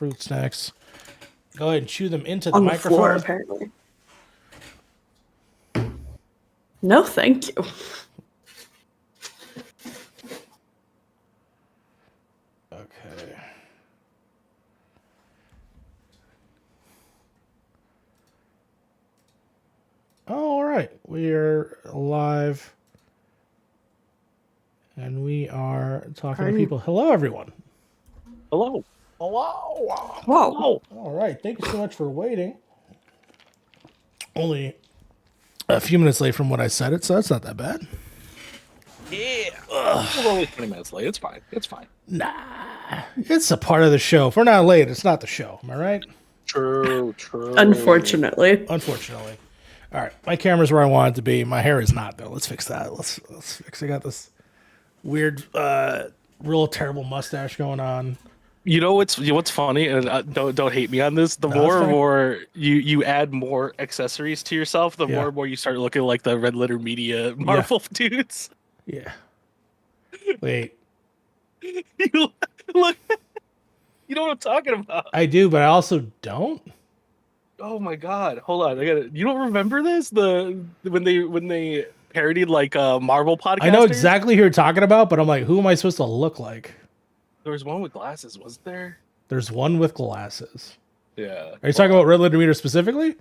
fruit snacks. Go ahead and chew them into the On the microphone. floor, apparently. No, thank you. Okay. All right, we are live, and we are talking to people. Hello, everyone. Hello. Whoa. All right, thank you so much for waiting. Only a few minutes late from what I said it, so that's not that bad. Yeah. We're only 20 minutes late. It's fine. It's fine. Nah, it's a part of the show. If we're not late, it's not the show. Am I right? True. Unfortunately. Unfortunately. All right, my camera's where I want it to be. My hair is not, though. Let's fix that. Let's fix. I got this weird, real terrible mustache going on. You know what's funny, and don't hate me on this. The more you add more accessories to yourself, the more and more you start looking like the Red Letter Media Marvel dudes. Yeah. Wait. You look. You know what I'm talking about. I do, but I also don't. Oh my god! Hold on, I got it. You don't remember this? When they parodied like Marvel podcasters? I know exactly who you're talking about, but I'm like, who am I supposed to look like? There was one with glasses, wasn't there? There's one with glasses. Yeah. Are you talking about Red Letter Meter specifically?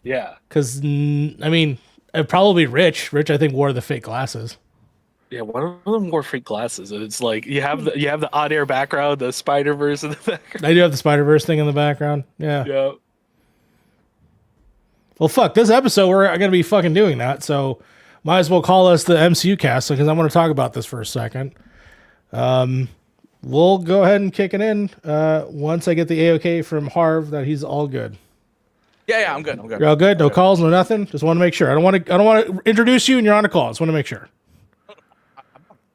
Yeah. Because I mean, it'd probably Rich. Rich, I think, wore the fake glasses. Yeah, one of them wore fake glasses, and it's like you have the on air background, the Spider-Verse in the background. I do have the Spider-Verse thing in the background. Yeah. Yeah. Well, fuck, this episode, we're going to be fucking doing that, so might as well call us the MCU cast, because I want to talk about this for a second. We'll go ahead and kick it in once I get the A-OK from Harv that he's all good. Yeah, I'm good. You're all good? No calls, no nothing? Just want to make sure. I don't want to introduce you and you're on a call. Just want to make sure.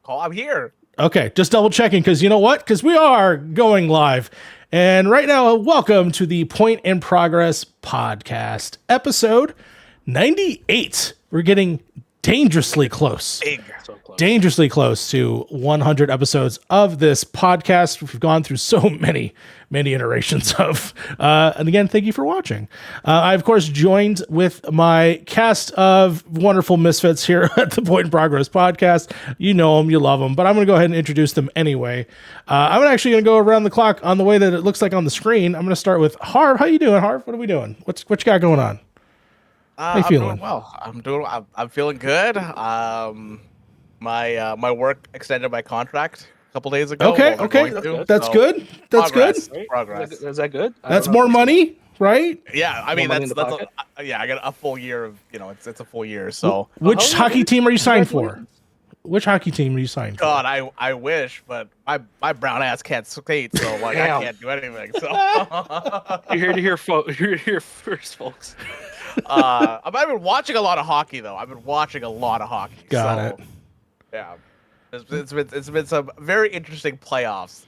I'm here. Okay, just double checking, because you know what? Because we are going live. And right now, welcome to the Point in Progress podcast, episode 98. We're getting dangerously close. So close. Dangerously close to 100 episodes of this podcast. We've gone through so many iterations of. And again, thank you for watching. I, of course, joined with my cast of wonderful misfits here at the Point in Progress podcast. You know them, you love them, but I'm going to go ahead and introduce them anyway. I'm actually going to go around the clock on the way that it looks like on the screen. I'm going to start with Harv. How you doing, Harv? What are we doing? What you got going on? How you feeling? I'm doing well. I'm feeling good. My work extended my contract a couple days ago. Okay. That's good. That's good. Progress. Is that good? That's more money, right? Yeah, I mean More money that's in the I got a full year of it's a full year. So Which hockey team are you signed for? Which hockey team are you signed for? God, I wish, but my brown ass can't skate, so like I can't do anything. So You're here to hear first, folks. I've been watching a lot of hockey though. Got it. Yeah, it's been some very interesting playoffs.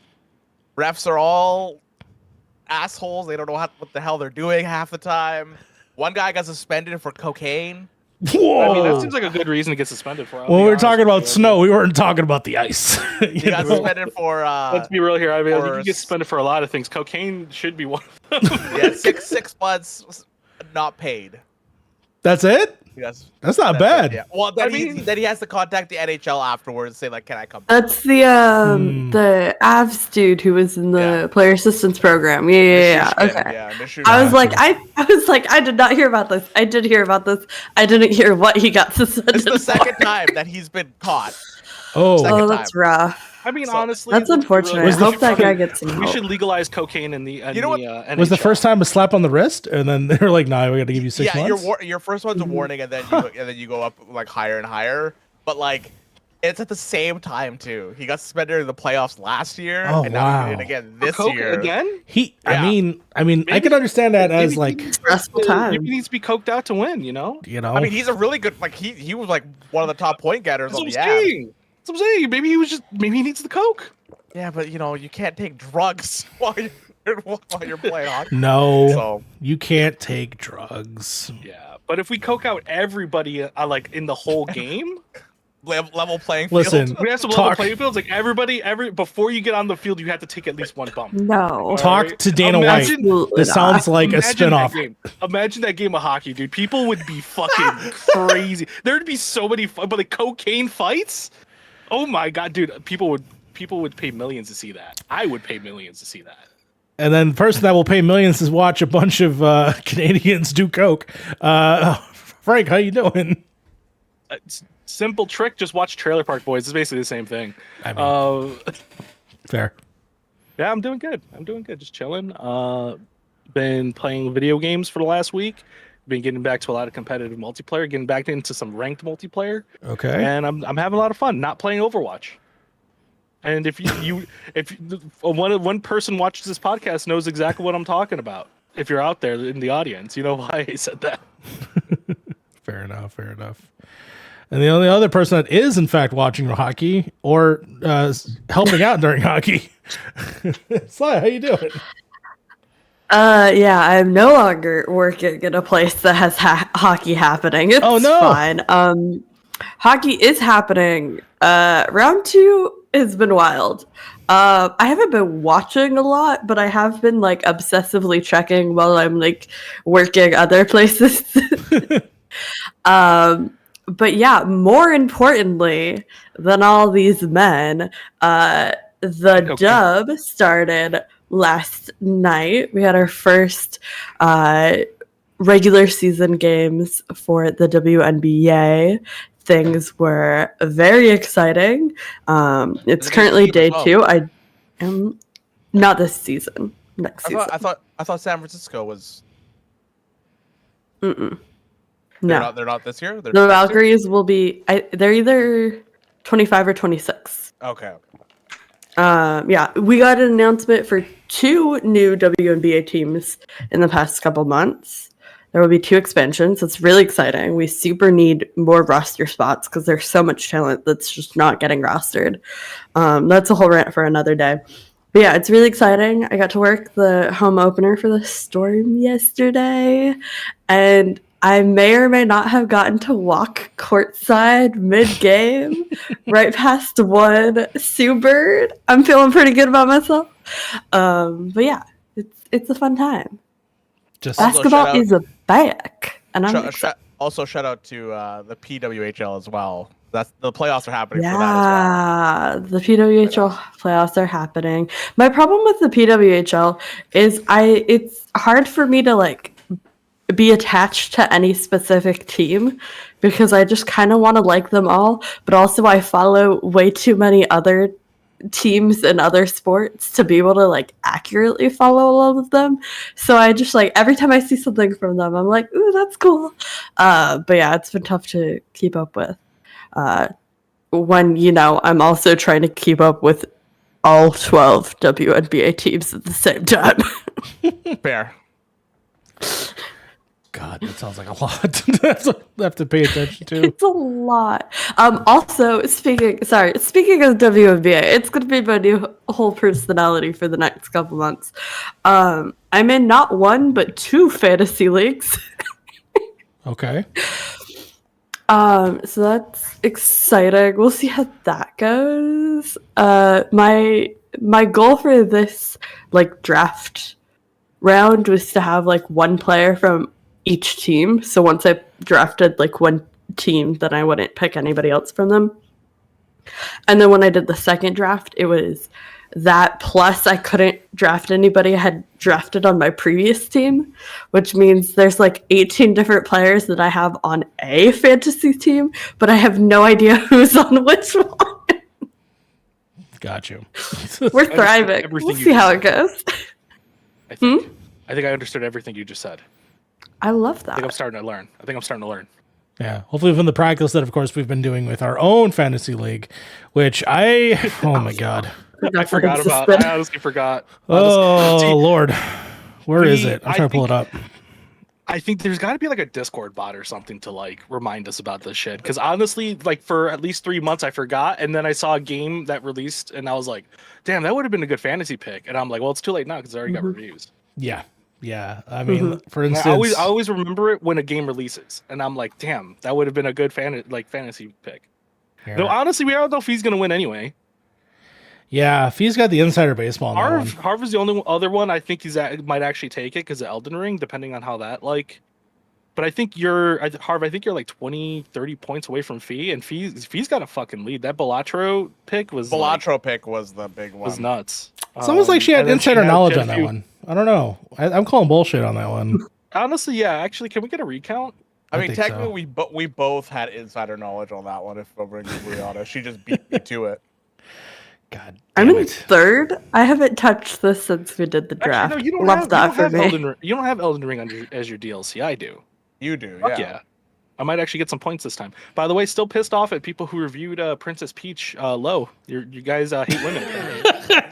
Refs are all assholes. They don't know what the hell they're doing half the time. One guy got suspended for cocaine. Whoa. I mean, that seems like a good reason to get suspended for. When we were talking about snow, we weren't talking about the ice. He got suspended for. Let's be real here. I mean, you can get suspended for a lot of things. Cocaine should be one of them. Yeah, six months not paid. That's it? Yes. That's not bad. Yeah. Well, then he has to contact the NHL afterwards and say like, "Can I come?" That's the Avs dude who was in the player assistance program. Yeah. Okay. Yeah, I was like, I did not hear about this. I did hear about this. I didn't hear what he got suspended. It's the second time that he's been caught. Oh, that's rough. I mean, honestly, that's unfortunate. I hope that guy gets some help. We should legalize cocaine in the NHL. Was the first time a slap on the wrist, and then they were like, "Nah, we got to give you 6 months." Yeah, your first one's a warning, and then you go up like higher and higher. But like, it's at the same time too. He got suspended in the playoffs last year, and now he did it again this year. Again? I mean, I can understand that as like stressful time. Maybe he needs to be coked out to win. You know. I mean, he's a really good. Like he was like one of the top point getters on the That's what I'm saying. Maybe he needs the coke. Yeah, but you can't take drugs while you're playing hockey. No, you can't take drugs. Yeah, but if we coke out everybody like in the whole game, level playing field. Listen, We have some level playing fields. Like before you get on the field, you have to take at least one bump. No. Talk to Dana White. This sounds like a spinoff. Imagine that game of hockey, dude. People would be fucking crazy. There'd be so many, but like cocaine fights. Oh my god, dude! People would pay millions to see that. I would pay millions to see that. And then the person that will pay millions to watch a bunch of Canadians do coke. Frank, how you doing? Simple trick: just watch Trailer Park Boys. It's basically the same thing. I mean, fair. Yeah, I'm doing good. Just chilling. Been playing video games for the last week. Been getting back to a lot of competitive multiplayer. Getting back into some ranked multiplayer. Okay. And I'm having a lot of fun. Not playing Overwatch. And if one person watches this podcast knows exactly what I'm talking about. If you're out there in the audience, you know why I said that. Fair enough. And the only other person that is in fact watching hockey or helping out during hockey, Sly, how you doing? Yeah, I'm no longer working in a place that has hockey happening. It's fine. Hockey is happening. Round 2 has been wild. I haven't been watching a lot, but I have been like obsessively checking while I'm like working other places. But yeah, more importantly than all these men, the dub started last night. We had our first regular season games for the WNBA. Things were very exciting. It's currently day 2. I am not this season. Next season. I thought San Francisco was. No, they're not this year. The Valkyries will be. They're either 25 or 26. Okay. Yeah, we got an announcement for 2 new WNBA teams in the past couple months. There will be 2 expansions. It's really exciting. We super need more roster spots because there's so much talent that's just not getting rostered. That's a whole rant for another day. But yeah, it's really exciting. I got to work the home opener for the Storm yesterday, and I may or may not have gotten to walk courtside mid-game right past one Sue Bird. I'm feeling pretty good about myself. But yeah, it's a fun time. Just basketball is back, and I'm also shout out to the PWHL as well. That's the playoffs are happening for that as well. The PWHL playoffs are happening. My problem with the PWHL is it's hard for me to like be attached to any specific team because I just kind of want to like them all, but also I follow way too many other teams and other sports to be able to like accurately follow all of them. So I just like every time I see something from them, I'm like, ooh, that's cool. But yeah, it's been tough to keep up with. When, I'm also trying to keep up with all 12 WNBA teams at the same time. Fair. God, that sounds like a lot. I have to pay attention to. It's a lot. Also, speaking of WNBA, it's going to be my new whole personality for the next couple months. I'm in not 1 but 2 fantasy leagues. Okay. So that's exciting. We'll see how that goes. My goal for this like draft round was to have like 1 player from each team. So once I drafted like 1 team, then I wouldn't pick anybody else from them. And then when I did the second draft, it was that plus I couldn't draft anybody I had drafted on my previous team, which means there's like 18 different players that I have on a fantasy team, but I have no idea who's on which one. Got you. We're thriving. We'll see how it goes. I think I understood everything you just said. I love that. I think I'm starting to learn. Yeah. Hopefully from the practice that, of course, we've been doing with our own fantasy league, which oh my God. I forgot about. I honestly forgot. Oh, Lord. Where is it? I'm trying to pull it up. I think there's got to be like a Discord bot or something to like remind us about this shit. Because honestly, like for at least 3 months, I forgot. And then I saw a game that released and I was like, damn, that would have been a good fantasy pick. And I'm like, well, it's too late now because I already got reviews. Yeah. Yeah. I mean, for instance, I always remember it when a game releases. And I'm like, damn, that would have been a good fantasy pick. Here. No, honestly, we don't know if he's gonna win anyway. Yeah, if he's got the insider baseball on that one. Harv is the only other one I think might actually take it because of Elden Ring, depending on how that like. But I think Harv. I think you're like 20, 30 points away from Fee, and Fee's got a fucking lead. That Balatro pick was pick was the big one. Was nuts. It's almost like she had and then insider had knowledge a on that few- one. I don't know. I'm calling bullshit on that one. Honestly, yeah. Actually, can we get a recount? I mean, think so. technically, we both had insider knowledge on that one. If we're being completely honest, she just beat me to it. God, I'm damn in it. third. I haven't touched this since we did the draft. Actually, no, you don't Love have, that you don't for have me. Elden Ring. You don't have Elden Ring as your DLC. I do. You do, Fuck yeah. yeah. I might actually get some points this time. By the way, still pissed off at people who reviewed Princess Peach low. You guys hate women.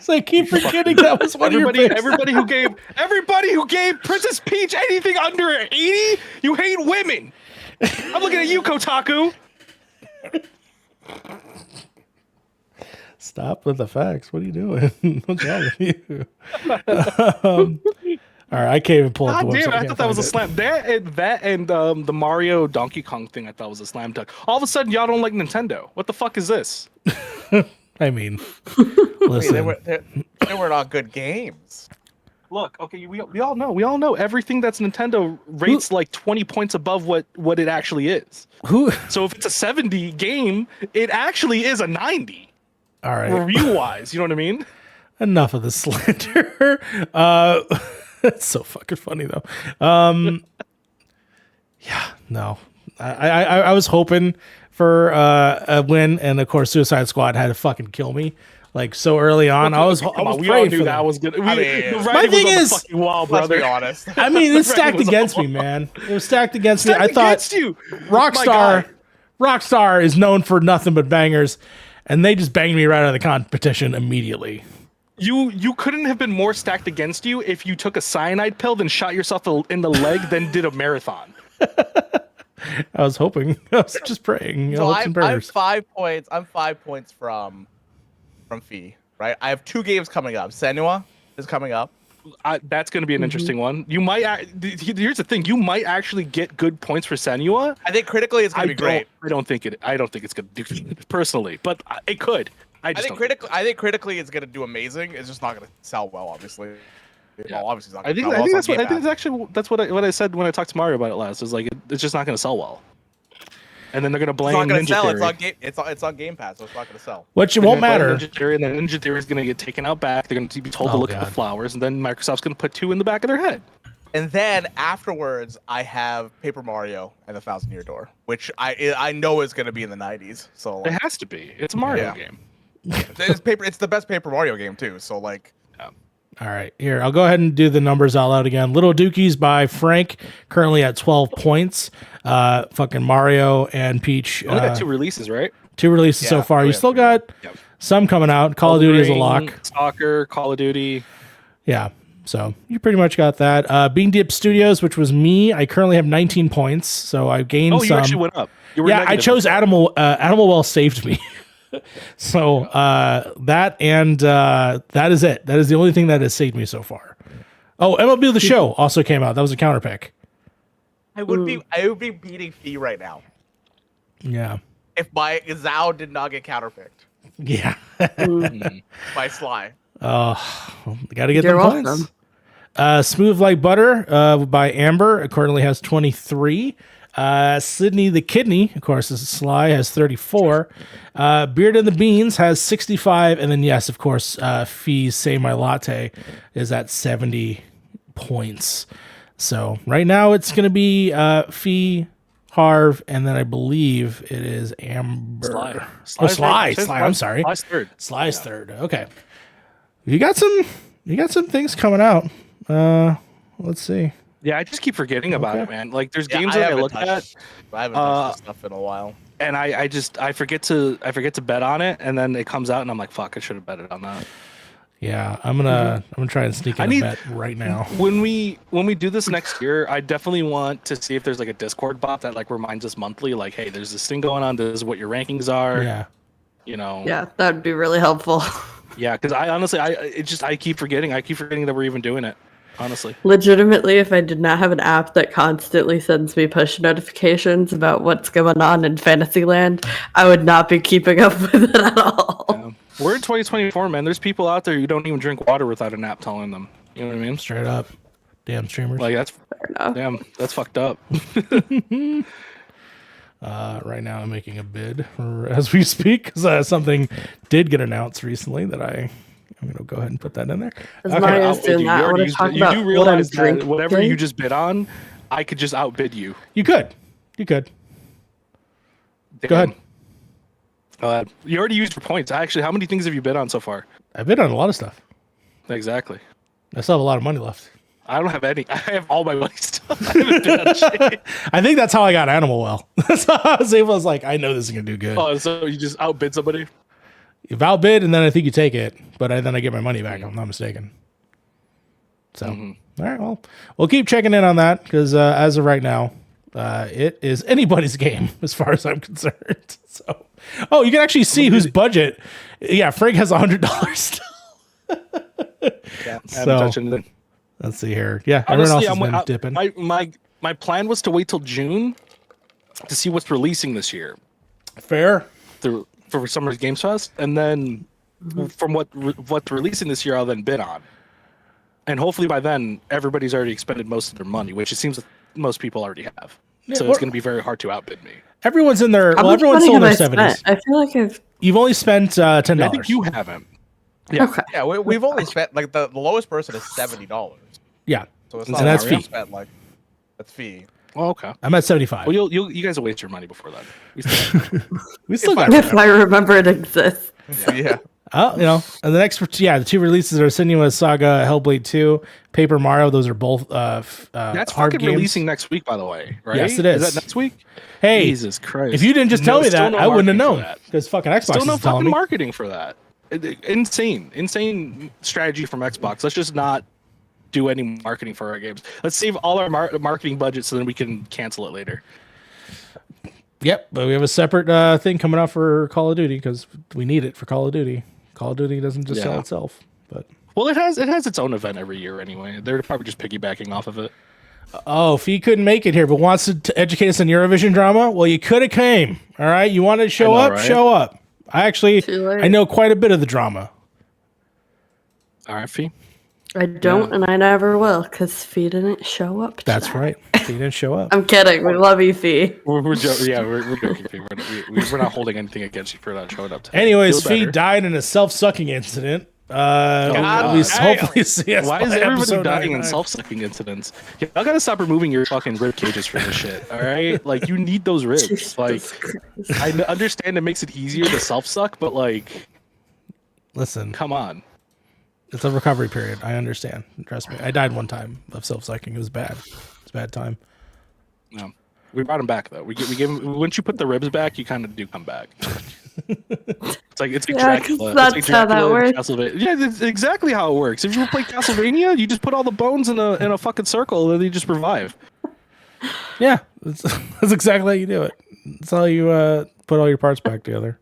So I keep forgetting that was one of your picks. everybody who gave Princess Peach anything under 80, you hate women. I'm looking at you, Kotaku. Stop with the facts. What are you doing? What's wrong with you? All right, I can't even pull up the God website. damn, I can't thought that was a find it. slam. That and the Mario Donkey Kong thing I thought was a slam dunk. All of a sudden, y'all don't like Nintendo. What the fuck is this? I mean, I mean, listen. they were not good games. Look, okay, we all know everything that's Nintendo rates like 20 points above what it actually is. Who? So if it's a 70 game, it actually is a 90 All right. review wise. You know what I mean? Enough of the slander. It's so fucking funny though. Yeah, no. I was hoping for a win, and of course, Suicide Squad had to fucking kill me like so early on. I was we all praying knew for that them. was good. I mean, The my writing thing was on is- the fucking wall, Let's brother. be honest. I mean, it's The stacked writing was against on me, the man. It was stacked against me. I Stacked thought against you. Rockstar, My Rockstar is known for nothing but bangers, and they just banged me right out of the competition immediately. You couldn't have been more stacked against you if you took a cyanide pill, then shot yourself in the leg, then did a marathon. I was hoping. I was just praying. So Hopes and I'm prayers. 5 points. I'm 5 points from Fee. Right. I have 2 games coming up. Senua is coming up. That's going to be an interesting one. You might. Here's the thing. You might actually get good points for Senua. I think critically it's gonna be great. I don't think it's going to do personally, but it could. I think critically it's gonna do amazing. It's just not gonna sell well, obviously. Yeah. Well, obviously it's not I gonna think sell well. that's what I said when I talked to Mario about it last. Is like it's just not going to sell well. And then they're going to It's blame not gonna Ninja sell. Theory. It's on Game Pass, so it's not gonna sell. Which it They're won't gonna blame matter. Ninja Theory, and then Ninja Theory is going to get taken out back. They're going to be told to Oh, look at God. the flowers, and then Microsoft's going to put 2 in the back of their head. And then afterwards, I have Paper Mario and the Thousand Year Door, which I know is gonna be in the 90s. So It like, has to be. It's a Mario Yeah. game. it's the best Paper Mario game too. So like, All right, here I'll go ahead and do the numbers out loud again. Little Dookies by Frank, currently at 12 points. Fucking Mario and Peach. We only got 2 releases, right? 2 releases so Yeah, far. oh, You yeah, still three. got Yep. some coming out. Call of Duty is a Ring, lock. Soccer, Call of Duty. Yeah, so you pretty much got that. Bean Dip Studios, which was me. I currently have 19 points, so I gained Oh, you some. actually went up. You were Yeah, I negative chose before. Animal. Animal Well saved me. So that and that is it. That is the only thing that has saved me so far. Oh, MLB The Show also came out. That was a counter pick. I would be beating Fee right now Yeah. if my Zhao did not get counterpicked Yeah. by Sly. Got to get You're them welcome. points. Smooth Like Butter by Amber. It currently has 23. Sydney the Kidney, of course, is Sly, has 34. Beard and the Beans has 65. And then, yes, of course, Fee's Say My Latte is at 70 points. So right now it's going to be Fee, Harv, and then I believe it is Amber. Sly. Oh, Sly. Sly's Sly. I'm sorry. Sly's third. Sly's third. Okay. You got some things coming out. Let's see. Yeah, I just keep forgetting about it, man. Like, there's Yeah, games that I haven't look at, touched- I haven't touched this stuff in a while. and I forget to bet on it, and then it comes out, and I'm like, fuck, I should have betted on that. Yeah, I'm gonna try and sneak in I a need- bet right now. When we do this next year, I definitely want to see if there's like a Discord bot that like reminds us monthly, like, hey, there's this thing going on. This is what your rankings are. Yeah. You know. Yeah, that would be really helpful. Yeah, because I honestly, I keep forgetting. I keep forgetting that we're even doing it. honestly. Legitimately, if I did not have an app that constantly sends me push notifications about what's going on in Fantasyland, I would not be keeping up with it at all. We're in 2024, man. There's people out there who don't even drink water without an app telling them. You know what I mean? Straight up. Damn streamers. Like that's Fair enough. damn. That's fucked up. Right now I'm making a bid as we speak because something did get announced recently that I'm going to go ahead and put that in there. As Okay, Mario's Outbid doing you. that, You I already want to used talk it. about You do what I'm realize that drinking. whatever you just bid on, I could just outbid you. You could. Go ahead. You already used your points. Actually, how many things have you bid on so far? I've bid on a lot of stuff. Exactly. I still have a lot of money left. I don't have any. I have all my money still. I haven't bid on shit. I think that's how I got Animal Well. That's how I was like, I know this is going to do good. Oh, so you just outbid somebody? You outbid, and then I think you take it, but then I get my money back. If I'm not mistaken. So, all right, well, we'll keep checking in on that because as of right now, it is anybody's game as far as I'm concerned. So, oh, you can actually see whose budget. Yeah, Frank has $100 still. Yeah, I So- haven't touched anything. Let's see here. Yeah, everyone else Honestly, has been dipping. My plan was to wait till June to see what's releasing this year Fair. for Summer's Games Fest, and then from what's releasing this year, I'll then bid on. And hopefully by then, everybody's already expended most of their money, which it seems that most people already have. Yeah, So it's going to be very hard to outbid me. Everyone's in their. How Well, much everyone's money still in have their I 70s. spent? I feel like I've. You've only spent $10. I think you haven't. Yeah. Okay. Yeah, we've only spent like the lowest person is $70. Yeah, So it's And not that's like we fee. spent like that's fee. Well, okay. I'm at 75. Well, you guys will waste your money before then. We still- We still if got. If I remember it exists. Yeah. Oh, and the next, the two releases are Senua's Saga, Hellblade 2, Paper Mario. Those are both That's hard fucking games. releasing next week, by the way, right? Yes, it is. Is that next week? Hey, Jesus Christ! if you didn't just tell me still that, no I wouldn't have marketing for known that. because fucking Xbox Still no is telling fucking me. marketing for that. Insane strategy from Xbox. Let's just not do any marketing for our games. Let's save all our marketing budget so then we can cancel it later. Yep, but we have a separate thing coming out for Call of Duty because we need it for Call of Duty. Call of Duty doesn't just sell Yeah. itself, but Well, it has its own event every year anyway. They're probably just piggybacking off of it. oh, if he couldn't make it here but wants to educate us on Eurovision drama, well, you could have came. All right, you wanted to show I know, up, right? show up. Too late. I know quite a bit of the drama. All right, Fee. I don't, and I never will, because Fee didn't show up. That's tonight. right. He didn't show up. I'm kidding. We love you, Fee. We're joking, Fee. We're not holding anything against you for not showing up today. Anyways, Feel Fee better. died in a self-sucking incident. God. We Hey, hopefully see us Why by is everybody episode dying in 99. self-sucking incidents? Y'all gotta stop removing your fucking rib cages for this shit. All right, like you need those ribs. Jesus Like Christ. I understand it makes it easier to self-suck, but like, Listen, come on. it's a recovery period. I understand. Trust me. I died one time of self-sucking. It was bad. It's a bad time. No, we brought him back though. We gave him. Once you put the ribs back, you kind of do come back. It's like Yeah, 'cause Dracula. that's it's like how that Dracula in works. Castlevania. Yeah, that's exactly how it works. If you play Castlevania, you just put all the bones in a fucking circle, and then you just revive. Yeah, that's exactly how you do it. That's how you put all your parts back together.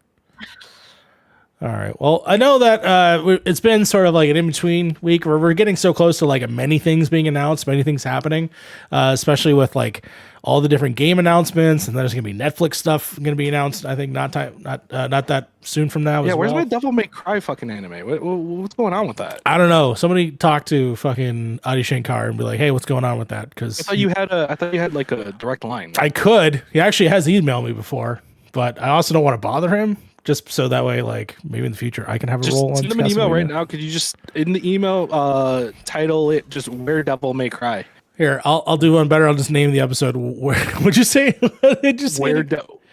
All right. Well, I know that it's been sort of like an in-between week where we're getting so close to like many things being announced, many things happening, especially with like all the different game announcements, and there's gonna be Netflix stuff gonna be announced. I think not that soon from now. Yeah, as where's well. my Devil May Cry fucking anime? What's going on with that? I don't know. Somebody talk to fucking Adi Shankar and be like, "Hey, what's going on with that?" Because I thought you had like a direct line. I could. He actually has emailed me before, but I also don't want to bother him. Just so that way, like maybe in the future, I can have a Just role on send him an email right Castlevania. now. Could you just in the email title it just Where Devil May Cry? Here, I'll do one better. I'll just name the episode. Where would you say? Just say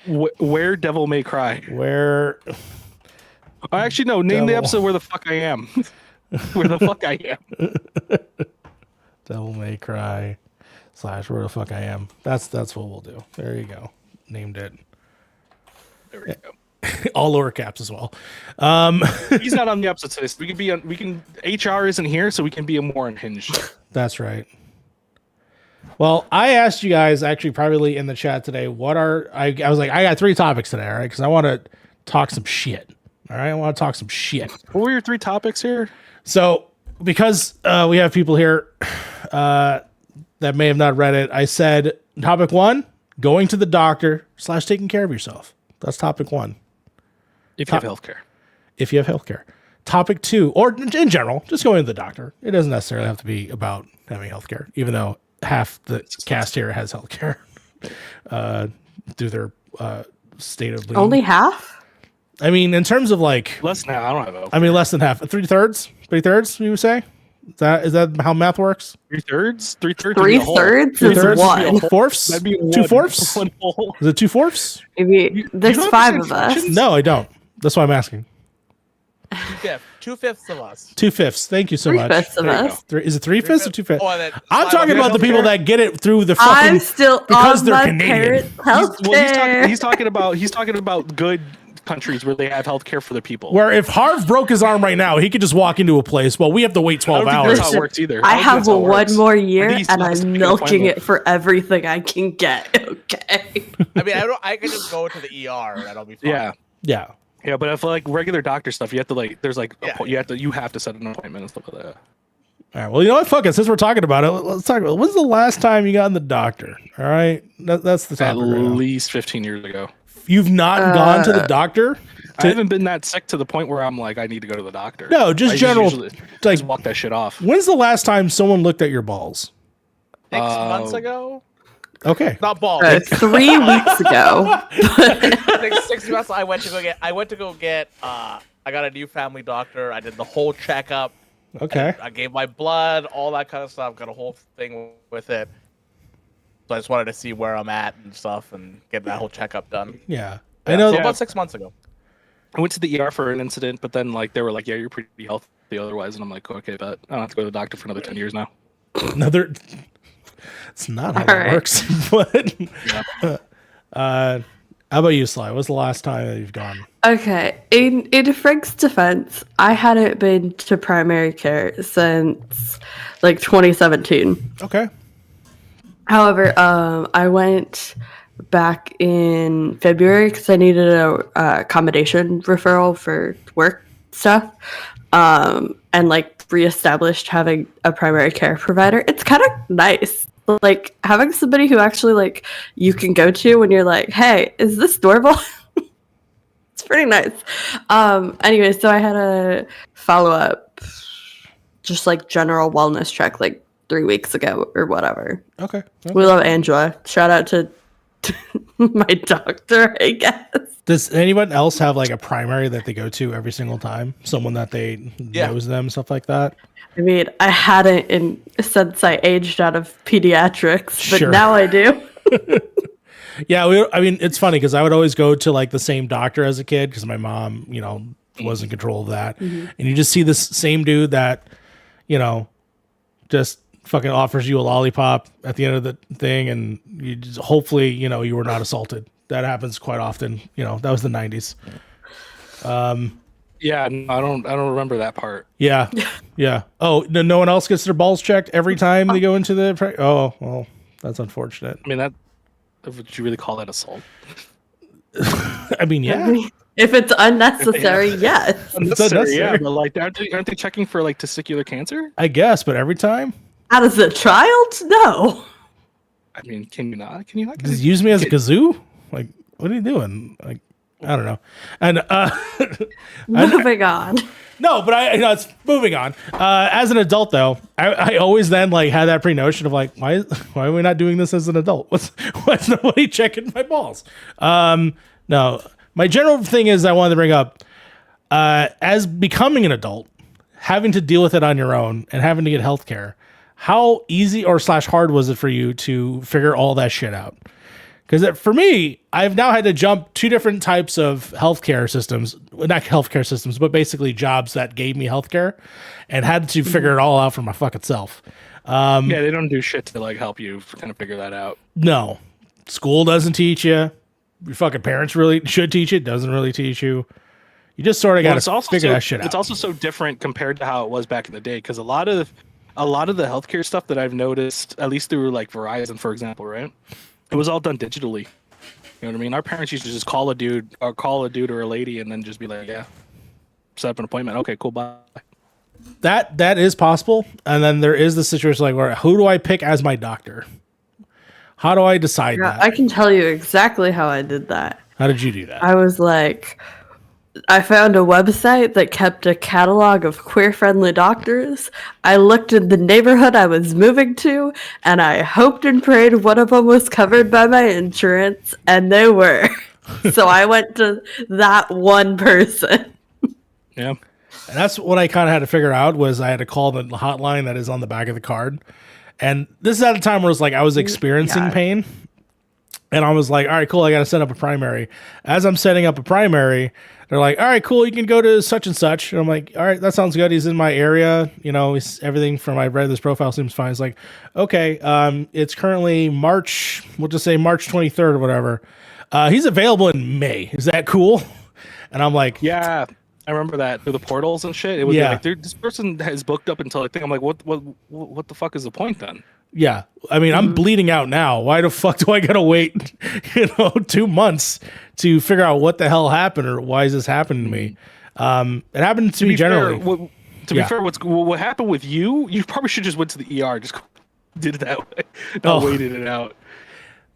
Where Devil May Cry? where? Actually, no. Name the Devil. episode Where the Fuck I Am. Where the fuck I am. Devil May Cry / where the fuck I am. That's what we'll do. There you go. Named it. There we go. All lower caps as well. He's not on the episode today. So we can be on. We can. HR isn't here, so we can be a more unhinged. That's right. Well, I asked you guys actually privately in the chat today. I was like, I got 3 topics today, all right? Because I want to talk some shit. All right, I want to talk some shit. What were your 3 topics here? So, because we have people here that may have not read it, I said topic 1, going to the doctor / taking care of yourself. That's topic 1. If you have healthcare. If you have healthcare. Topic 2, or in general, just going to the doctor. It doesn't necessarily have to be about having healthcare, even though half the cast here has healthcare through their state of being. Only half? I mean, in terms of like Less now. I don't have healthcare. I mean, less than half. 3/3? 3/3, you would say? Is that how math works? 3/3? 3/3? 3/3 is 3/3? one. Fourths? That'd be 2/4? one whole. Is it 2/4? Maybe there's don't 5 of understand us. fractions? No, I don't. That's why I'm asking. 2/5 of us. 2/5. Thank you so much. 3/5 of There you us. Is it 3/5 or 2/5? Oh, and then I'm five talking of about the people healthcare? that get it through the fucking I'm still because on they're my Canadian. parents' health Well, care. he's talking about good countries where they have healthcare for the people. where if Harv broke his arm right now, he could just walk into a place. Well, we have to wait I 12 don't think hours. that's how it works either. I don't think have that's how it one works. more I year, think he and still has to I'm make an milking appointment. it for everything I can get. Okay. I mean, I can just go to the ER and that'll be fine. Yeah. Yeah. Yeah, but if like regular doctor stuff, you have to like there's like Yeah. you have to set an appointment and stuff like that. All right. Well, you know what? Fuck it. Since we're talking about it, let's talk about when's the last time you got in the doctor? All right. That's the At topic right now. least 15 years ago. You've not gone to the doctor? I haven't been that sick to the point where I'm like I need to go to the doctor. No, just I general. usually Like, just walk that shit off. when's the last time someone looked at your balls? 6 months ago? Okay. Not balls. 3 weeks ago. I think 6 months. I went to go get. I got a new family doctor. I did the whole checkup. Okay. I gave my blood, all that kind of stuff. Got a whole thing with it. So I just wanted to see where I'm at and stuff, and get that whole checkup done. Yeah. Yeah, I know. so about 6 months ago. I went to the ER for an incident, but then like they were like, "Yeah, you're pretty healthy otherwise," and I'm like, "Okay, but I don't have to go to the doctor for another 10 years now." Another. It's not how All that right. works. But how about you, Sly? What's the last time that you've gone? Okay, in Frank's defense, I hadn't been to primary care since like 2017. Okay. However, I went back in February because I needed a accommodation referral for work stuff, and like reestablished having a primary care provider. It's kind of nice, like having somebody who actually like you can go to when you're like, hey, is this normal? It's pretty nice. Anyway, so I had a follow-up, just like general wellness check like 3 weeks ago or whatever. Okay. We love Angela. Shout out to my doctor, I guess. Does anyone else have like a primary that they go to every single time? Someone that they knows them, stuff like that? I mean, I hadn't since I aged out of pediatrics, but Sure. now I do. Yeah, I mean, it's funny because I would always go to like the same doctor as a kid because my mom, was in control of that. And you just see this same dude that, just fucking offers you a lollipop at the end of the thing, and you just, hopefully, you were not assaulted. That happens quite often. That was the 90s. Yeah, no, I don't remember that part. Yeah. Yeah. Oh, no one else gets their balls checked every time they go into the. Oh, well, that's unfortunate. I mean, that would you really call that assault? I mean, yeah. If it's unnecessary, yes. unnecessary. Yeah, but like, aren't they checking for like testicular cancer? I guess, but every time, How does a child? No. I mean, can you not? Can you not? just use me as a kazoo. Like, what are you doing? Like, I don't know. And Moving on. no, but it's moving on. As an adult, though, I always then like had that pre-notion of like, why are we not doing this as an adult? What's nobody checking my balls? No, my general thing is I wanted to bring up as becoming an adult, having to deal with it on your own and having to get healthcare. How easy or / hard was it for you to figure all that shit out? Because for me, I've now had to jump 2 different types of healthcare systems, not healthcare systems, but basically jobs that gave me healthcare, and had to figure it all out for my fucking self. Yeah, they don't do shit to like help you kind of figure that out. No, school doesn't teach you. Your fucking parents really should teach it. Doesn't really teach you. You just sort of got to figure that shit out. It's also so different compared to how it was back in the day, because a lot of the healthcare stuff that I've noticed, at least through like Verizon, for example, right? It was all done digitally. You know what I mean? Our parents used to just call a dude or a lady and then just be like, yeah, set up an appointment. Okay, cool, bye. that is possible. And then there is the situation like where who do I pick as my doctor? How do I decide Yeah, that? I can tell you exactly how I did that. How did you do that? I was like, I found a website that kept a catalog of queer-friendly doctors. I looked in the neighborhood I was moving to, and I hoped and prayed one of them was covered by my insurance, and they were. So I went to that one person. Yeah. And that's what I kind of had to figure out was I had to call the hotline that is on the back of the card. And this is at a time where it's like I was experiencing Yeah. pain. And I was like, all right, cool. I got to set up a primary. As I'm setting up a primary, they're like, all right, cool. You can go to such and such. And I'm like, all right, that sounds good. He's in my area. You know, everything from I read this profile seems fine. It's like, okay, it's currently March. We'll just say March 23rd or whatever. He's available in May. Is that cool? And I'm like, Yeah. I remember that through the portals and shit. It would Yeah. be like, "Dude, this person has booked up until I think I'm like, what the fuck is the point then? yeah. I mean, I'm bleeding out now. Why the fuck do I gotta wait, 2 months to figure out what the hell happened or why is this happening to me? It happened to me generally. To be fair, what happened with you? You probably should just went to the ER, just did it that way, not waited it out.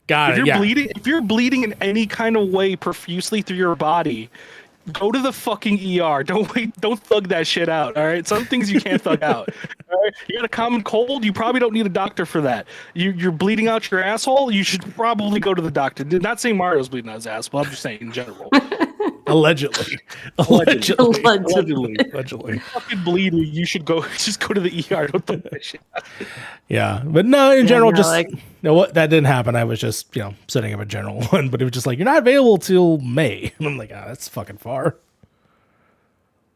Got If it. you're Yeah. bleeding, if you're bleeding in any kind of way profusely through your body, go to the fucking ER. Don't wait. Don't thug that shit out. All right. Some things you can't thug out. All right. You got a common cold. You probably don't need a doctor for that. You're bleeding out your asshole. You should probably go to the doctor. Not saying Mario's bleeding out his ass, but I'm just saying in general. Allegedly. Allegedly. Fucking bleed. You should go. Just go to the ER. Don't thug that shit out. Yeah. But no, in general, no, just like- what that didn't happen. I was just, setting up a general one, but it was just like, you're not available till May. And I'm like, that's fucking far.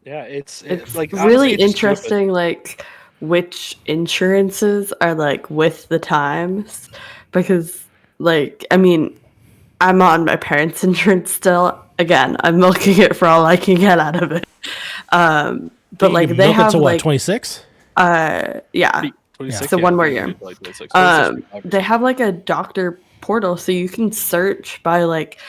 Yeah. It's Like honestly, really it's stupid. interesting, like which insurances are like with the times, because like I mean, I'm on my parents' insurance still. Again, I'm milking it for all I can get out of it. But You like can they milk it have to what, like 26? yeah. 26, So one more year. Like 26. They have like a doctor portal, so you can search by like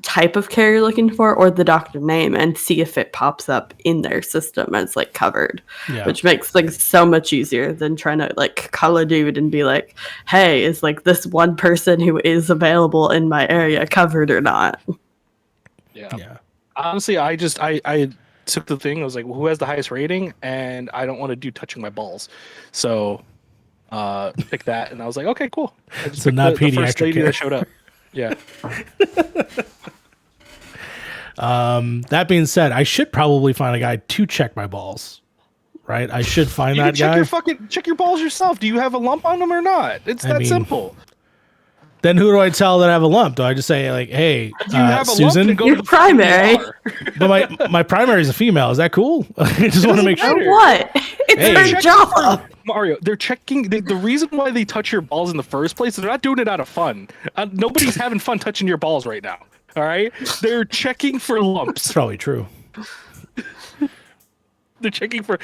type of care you're looking for or the doctor name and see if it pops up in their system as like covered, Yeah. which makes things so much easier than trying to like call a dude and be like, hey, is like this one person who is available in my area covered or not? Yeah. Honestly, I took the thing. I was like, well, who has the highest rating? And I don't want to do touching my balls, so pick that. And I was like, okay, cool. I just So picked not the first pediatric lady care. that showed up. Yeah. That being said, I should probably find a guy to check my balls. Right? I should find You that can guy. check your balls yourself. Do you have a lump on them or not? It's I that mean, simple. Then who do I tell that I have a lump? Do I just say like, hey, Do you have a Susan? lump? Then go Your to the fucking primary. ER. But my primary is a female. Is that cool? I just want to make For sure. what? It's Hey. her Check job. Mario, they're checking. The reason why they touch your balls in the first place, they're not doing it out of fun. Nobody's having fun touching your balls right now. All right, they're checking for It's lumps. probably true. They're checking for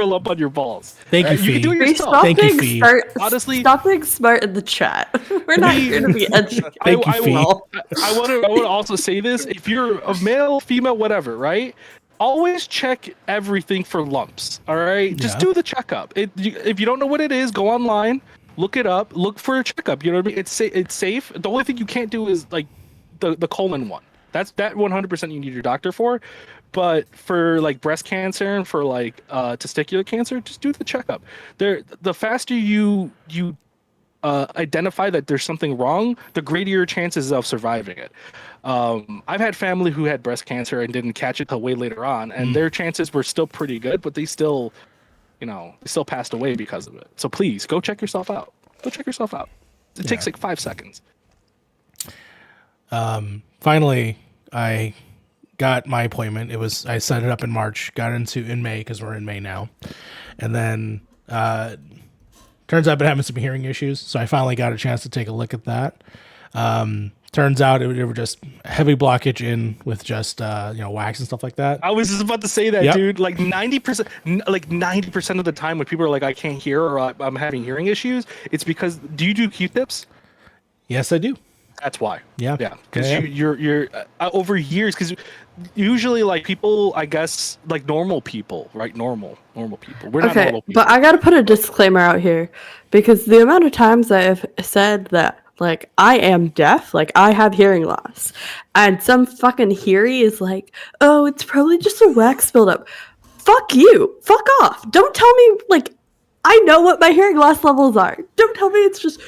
a lump on your balls. Thank you, You can do Fee. it Hey, yourself. stop Thank you, being Fee. smart. Honestly- Stop being smart in the chat. We're not here to be educated. Thank you, Fee. I want to also say this: if you're a male, female, whatever, right? Always check everything for lumps. All right, just Yeah. do the checkup. If you don't know what it is, go online, look it up, look for a checkup. You know what I mean? It's safe. The only thing you can't do is like the colon one. That 100% you need your doctor for. But for like breast cancer and for like testicular cancer, just do the checkup. The faster you identify that there's something wrong, the greater your chances of surviving it. I've had family who had breast cancer and didn't catch it till way later on, and their chances were still pretty good, but they still, they still passed away because of it. So please go check yourself out. Go check yourself out. It takes like 5 seconds. Finally, I got my appointment. I set it up in March, got into in May because we're in May now. And then turns out I've been having some hearing issues. So I finally got a chance to take a look at that. Turns out it were just heavy blockage in with just, wax and stuff like that. I was just about to say that, Yep. dude. Like 90% of the time when people are like, I can't hear or I'm having hearing issues, it's because, do you do Q-tips? Yes, I do. That's why. Yeah. Yeah. Because Yeah. you're over years. Because usually, like people, I guess, like normal people, right? Normal people. We're not Okay, normal people. but I gotta put a disclaimer out here because the amount of times I've said that, like, I am deaf, like, I have hearing loss, and some fucking heary is like, oh, it's probably just a wax buildup. Fuck you. Fuck off. Don't tell me, like, I know what my hearing loss levels are. Don't tell me it's just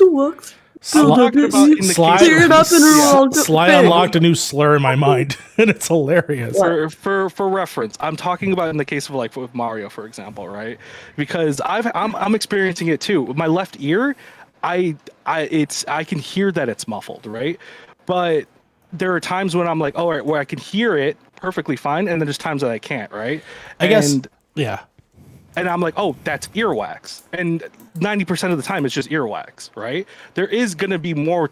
a wax I'm buildup. talking about in the Slide- case Clear it up in a wrong Sly thing. unlocked a new slur in my mind, and it's hilarious. for reference, I'm talking about in the case of like with Mario, for example, right? Because I'm experiencing it too. With my left ear, I can hear that it's muffled, right? But there are times when I'm like, all right, where I can hear it perfectly fine, and then there's times that I can't, right? I guess. Yeah. And I'm like, oh, that's earwax. And 90% of the time, it's just earwax, right? There is going to be more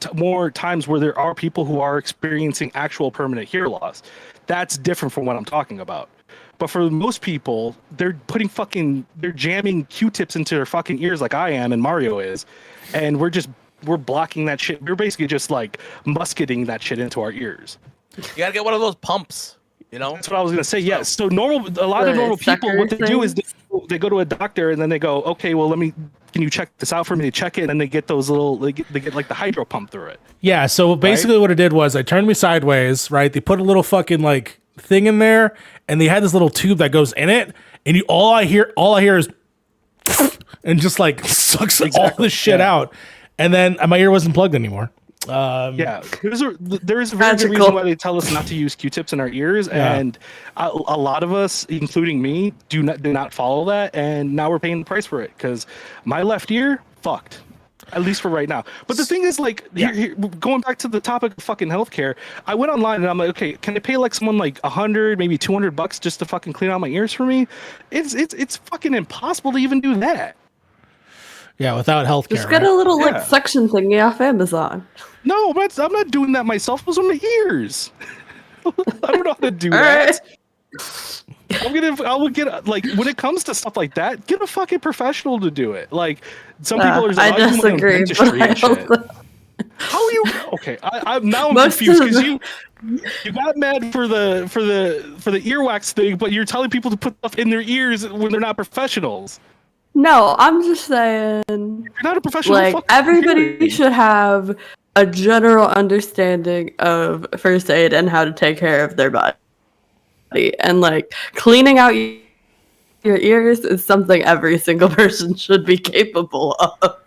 times where there are people who are experiencing actual permanent hear loss. That's different from what I'm talking about. But for most people, they're jamming Q-tips into their fucking ears like I am and Mario is. And we're blocking that shit. We're basically just like musketing that shit into our ears. You gotta get one of those pumps. You know, That's what I was gonna say. Yeah. So a lot of normal people, what they do is they go to a doctor and then they go, okay, well, can you check this out for me? They check it and then they get those they get like the hydro pump through it. Yeah, so basically what it did was I turned me sideways, right? They put a little fucking like thing in there, and they had this little tube that goes in it, and all I hear is and just like sucks all this shit out. And then my ear wasn't plugged anymore. Yeah, there is a very good Magical. reason why they tell us not to use Q-tips in our ears, and a lot of us, including me, do not follow that, and now we're paying the price for it because my left ear fucked, at least for right now. But the thing is, like, going back to the topic of fucking healthcare, I went online and I'm like, okay, can I pay like someone like $100, maybe $200 just to fucking clean out my ears for me? It's fucking impossible to even do that. Yeah, without healthcare. Just get a little like suction thingy off Amazon. No, I'm not doing that myself. Those are my ears. I don't know how to do All that. right. I would get like when it comes to stuff like that, get a fucking professional to do it. Like some people are like, I disagree, dentistry but and shit. How are you okay? I'm Most confused of because you got mad for the earwax thing, but you're telling people to put stuff in their ears when they're not professionals. No, I'm just saying, You're not a professional. like, fucking everybody hearing. should have a general understanding of first aid and how to take care of their body. And, like, cleaning out your ears is something every single person should be capable of.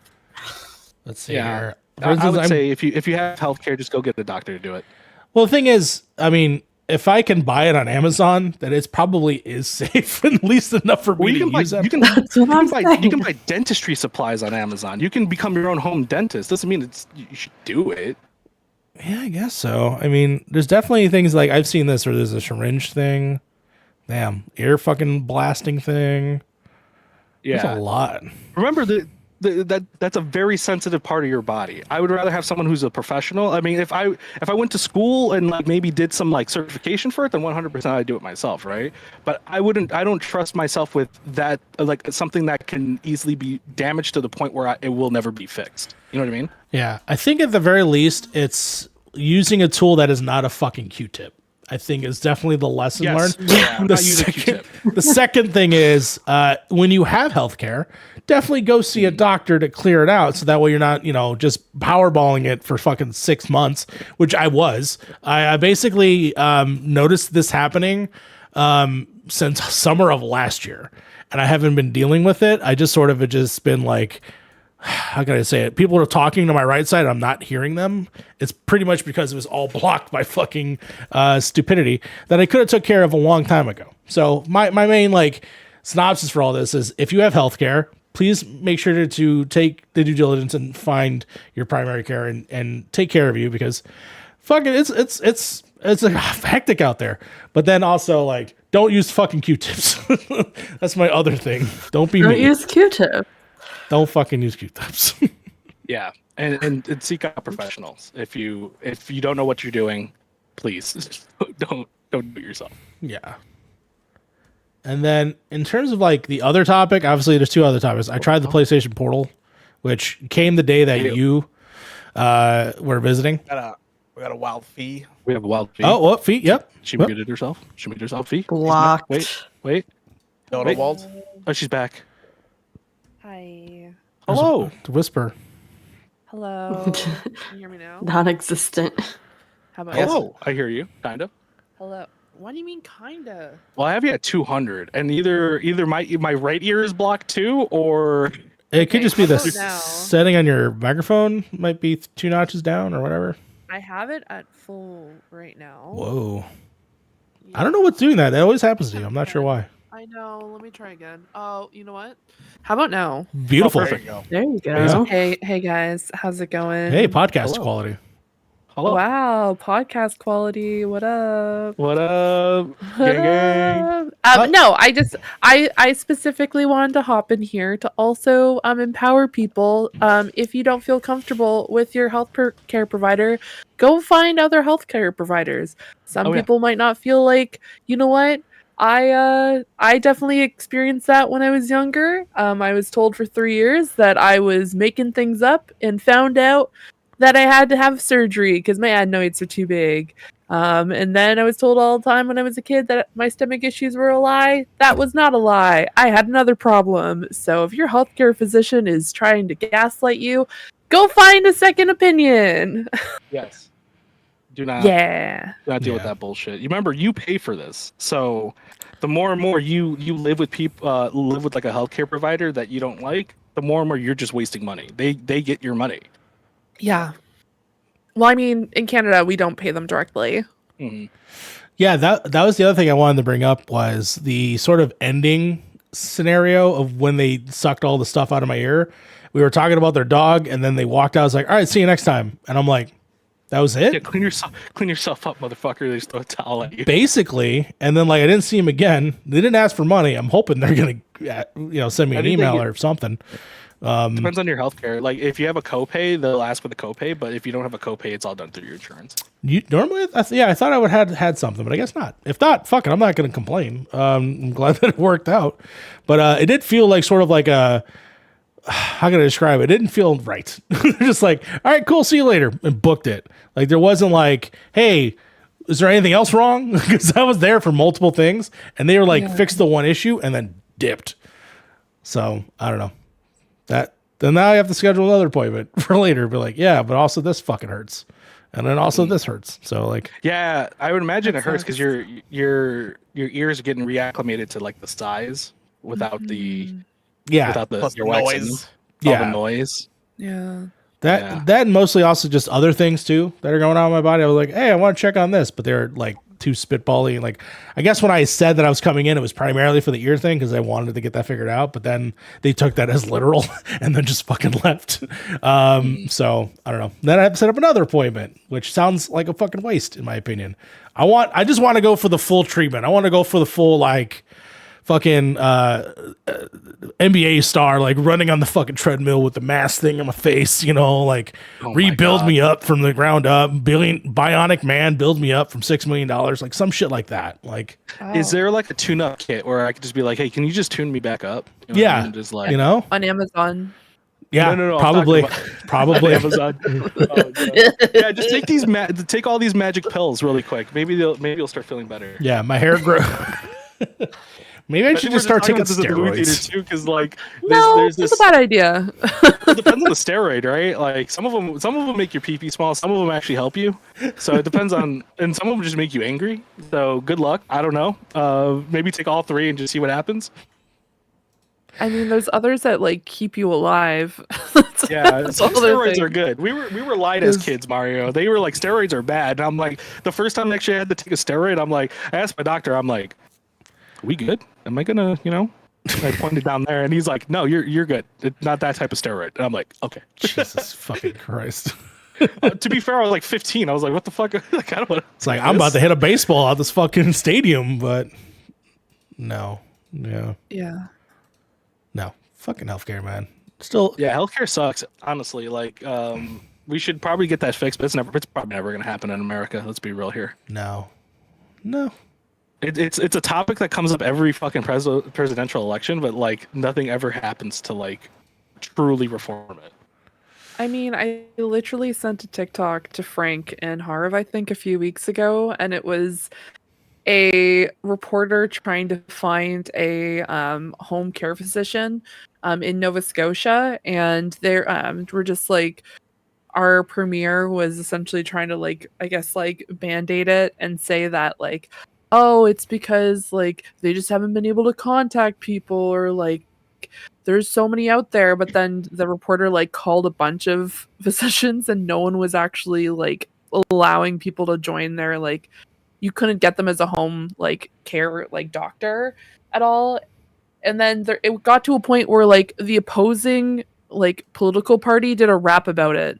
Let's see Yeah, here. For I instance, would say if you have healthcare, just go get the doctor to do it. well, the thing is, I mean, if I can buy it on Amazon, then it probably is safe, at least enough for me to use them. You can That's what I'm saying. you can buy dentistry supplies on Amazon. You can become your own home dentist. Doesn't mean you should do it. Yeah, I guess so. I mean, there's definitely things like I've seen this where there's a syringe thing. Damn, ear fucking blasting thing. There's a lot. Remember that's a very sensitive part of your body. I would rather have someone who's a professional. I mean, if I went to school and like maybe did some like certification for it, then 100% I'd do it myself, right? But I don't trust myself with that, like something that can easily be damaged to the point where it will never be fixed. You know what I mean? Yeah, I think at the very least, it's using a tool that is not a fucking Q-tip. I think is definitely the lesson Yes. learned. Yeah, the, not use a second, Q-tip. the second thing is when you have healthcare, definitely go see a doctor to clear it out. So that way you're not, just powerballing it for fucking 6 months, which I was. I basically noticed this happening since summer of last year, and I haven't been dealing with it. I just sort of have just been like, how can I say it? People are talking to my right side. I'm not hearing them. It's pretty much because it was all blocked by fucking stupidity that I could have took care of a long time ago. So my main synopsis for all this is if you have healthcare, please make sure to take the due diligence and find your primary care and take care of you because fucking it's hectic out there. But then also don't use fucking Q-tips. That's my other thing. Don't be Don't me. use Q-tip. Don't fucking use Q-tips. Yeah, and seek out professionals. If you don't know what you're doing, please don't do it yourself. Yeah. And then in terms of the other topic, obviously there's two other topics. I tried the PlayStation Portal, which came the day that you we're visiting. We got a wild fee. We have a wild fee. Oh, what feet? Yep. She Whoop. muted herself. She muted herself. Fee. Blocked. Wait. Fiona Wait. Walt. Oh, she's back. Hi. Hello. To whisper. Hello. Can you hear me now? Non-existent. How about Hello. I hear you. Kind of. hello? What do you mean kinda? Well, I have you at 200, and either my right ear is blocked too, or It could Okay, just be how the about now? setting on your microphone might be 2 notches down or whatever. I have it at full right now. Whoa. I don't know what's doing that. That always happens to you. I'm not sure why. I know. Let me try again. Oh, you know what? How about now? Beautiful. There you go. There you Yeah. go. Hey guys, how's it going? Hey, podcast Hello. quality. hello. Wow, podcast quality. What up? What up? What Gang, gang. up? No, I specifically wanted to hop in here to also empower people. If you don't feel comfortable with your care provider, go find other healthcare providers. Some Oh, yeah. people might not feel like, you know what? I definitely experienced that when I was younger. I was told for 3 years that I was making things up and found out that I had to have surgery because my adenoids are too big. And then I was told all the time when I was a kid that my stomach issues were a lie. That was not a lie. I had another problem. So if your healthcare physician is trying to gaslight you, go find a second opinion. Yes. Do not. Yeah. Do not deal with Yeah. that bullshit. You remember, you pay for this, so the more and more you live with people, live with like a healthcare provider that you don't like, the more and more you're just wasting money. They get your money. Yeah. Well, I mean, in Canada, we don't pay them directly. Mhm. Yeah, that was the other thing I wanted to bring up was the sort of ending scenario of when they sucked all the stuff out of my ear. We were talking about their dog, and then they walked out. I was like, "All right, see you next time." And I'm like, "That was it." Yeah, clean yourself up, motherfucker. They just throw a towel at you. Basically, and then like I didn't see him again. They didn't ask for money. I'm hoping they're gonna send me I an think they email get- or something. Depends on your healthcare. Like if you have a copay, they'll ask for the copay. But if you don't have a copay, it's all done through your insurance. You normally, I thought I would have had something, but I guess not. If not, fuck it, I'm not going to complain. I'm glad that it worked out, but it did feel like sort of like a. How can I describe it? It didn't feel right. Just like, all right, cool, see you later, and booked it. Like there wasn't like, hey, is there anything else wrong? Because I was there for multiple things, and they were like, fix the one issue, and then dipped. So I don't know. Then now I have to schedule another appointment for later. Be like, yeah, but also this fucking hurts, and then also this hurts. So like, Yeah, I would imagine That it hurts because sucks. your ears are getting reacclimated to like the size without the yeah, Plus your the wax in them. noise. All yeah. the noise. Yeah. That and mostly also just other things too that are going on in my body. I was like, hey, I want to check on this, but they're like too spitbally. Like, I guess when I said that I was coming in, it was primarily for the ear thing because I wanted to get that figured out. But then they took that as literal and then just fucking left. So I don't know. Then I have to set up another appointment, which sounds like a fucking waste in my opinion. I just want to go for the full treatment. I want to go for the full like fucking NBA star, like running on the fucking treadmill with the mask thing on my face, like Oh my rebuild God. me up from the ground up, bionic man, build me up from $6 million, like some shit like that. Like, Is there like a tune-up kit where I could just be like, hey, can you just tune me back up? You know what I yeah, mean? Just like On Amazon. yeah, No, I'm probably, talking about- probably. Amazon. Oh, God. Yeah, just take these take all these magic pills really quick. Maybe you'll start feeling better. Yeah, my hair grow. Maybe I should just start taking steroids. too, because like No, there's that's this. a bad idea. It depends on the steroid, right? Like some of them make your pee small. Some of them actually help you. So it depends on, and some of them just make you angry. So good luck. I don't know. Maybe take all three and just see what happens. I mean, there's others that like keep you alive. Yeah, That's some all they're steroids saying. are good. We were lied as kids, Mario. They were like steroids are bad. And I'm like, the first time actually I had to take a steroid, I'm like, I asked my doctor, I'm like, we good? Am I gonna, I pointed down there, and he's like, no, you're good. It's not that type of steroid. And I'm like, okay. Jesus fucking Christ. To be fair, I was like 15. I was like, what the fuck? Like, I don't want. It's like I'm about to hit a baseball out this fucking stadium, but no, yeah, Yeah. no, fucking healthcare, man. Still, Yeah, healthcare sucks. Honestly, like, we should probably get that fixed, but it's probably never gonna happen in America. Let's be real here. no. It's a topic that comes up every fucking presidential election, but like nothing ever happens to like truly reform it. I mean, I literally sent a TikTok to Frank and Harv, I think, a few weeks ago, and it was a reporter trying to find a home care physician in Nova Scotia, and they were just like, our premier was essentially trying to like, I guess, like band-aid it and say that like, oh, it's because like they just haven't been able to contact people, or like there's so many out there. But then the reporter like called a bunch of physicians and no one was actually like allowing people to join their like, you couldn't get them as a home like care like doctor at all. And then it got to a point where like the opposing like political party did a rap about it,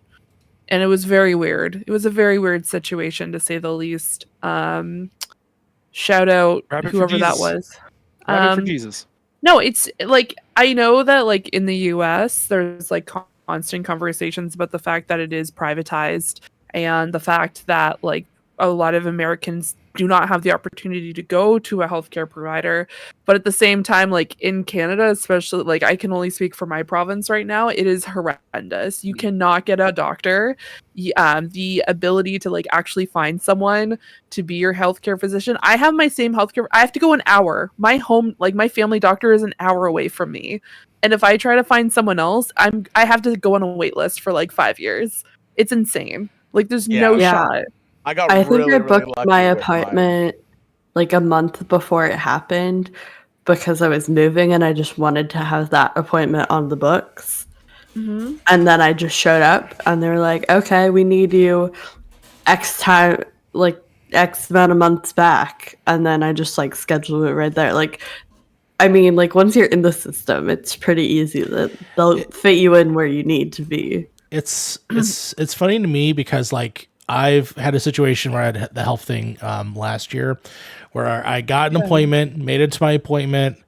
and it was very weird. It was a very weird situation, to say the least. Shout out Rabbit for whoever that Jesus. was. Rabbit for Jesus. No, it's like, I know that like in the US there's like constant conversations about the fact that it is privatized, and the fact that like a lot of Americans do not have the opportunity to go to a healthcare provider. But at the same time, like in Canada, especially, like I can only speak for my province right now, it is horrendous. You cannot get a doctor. The ability to like actually find someone to be your healthcare physician. I have my same healthcare. I have to go an hour. My home, like my family doctor is an hour away from me. And if I try to find someone else, I have to go on a wait list for like 5 years. It's insane. Like there's no Yeah. shot. I think I booked lucky my with appointment like a month before it happened because I was moving and I just wanted to have that appointment on the books. Mm-hmm. And then I just showed up and they were like, okay, we need you X time, like X amount of months back. And then I just like scheduled it right there. Like, I mean, like once you're in the system, it's pretty easy that they'll fit you in where you need to be. It's funny to me because like I've had a situation where I had the health thing last year where I got an appointment, made it to my appointment,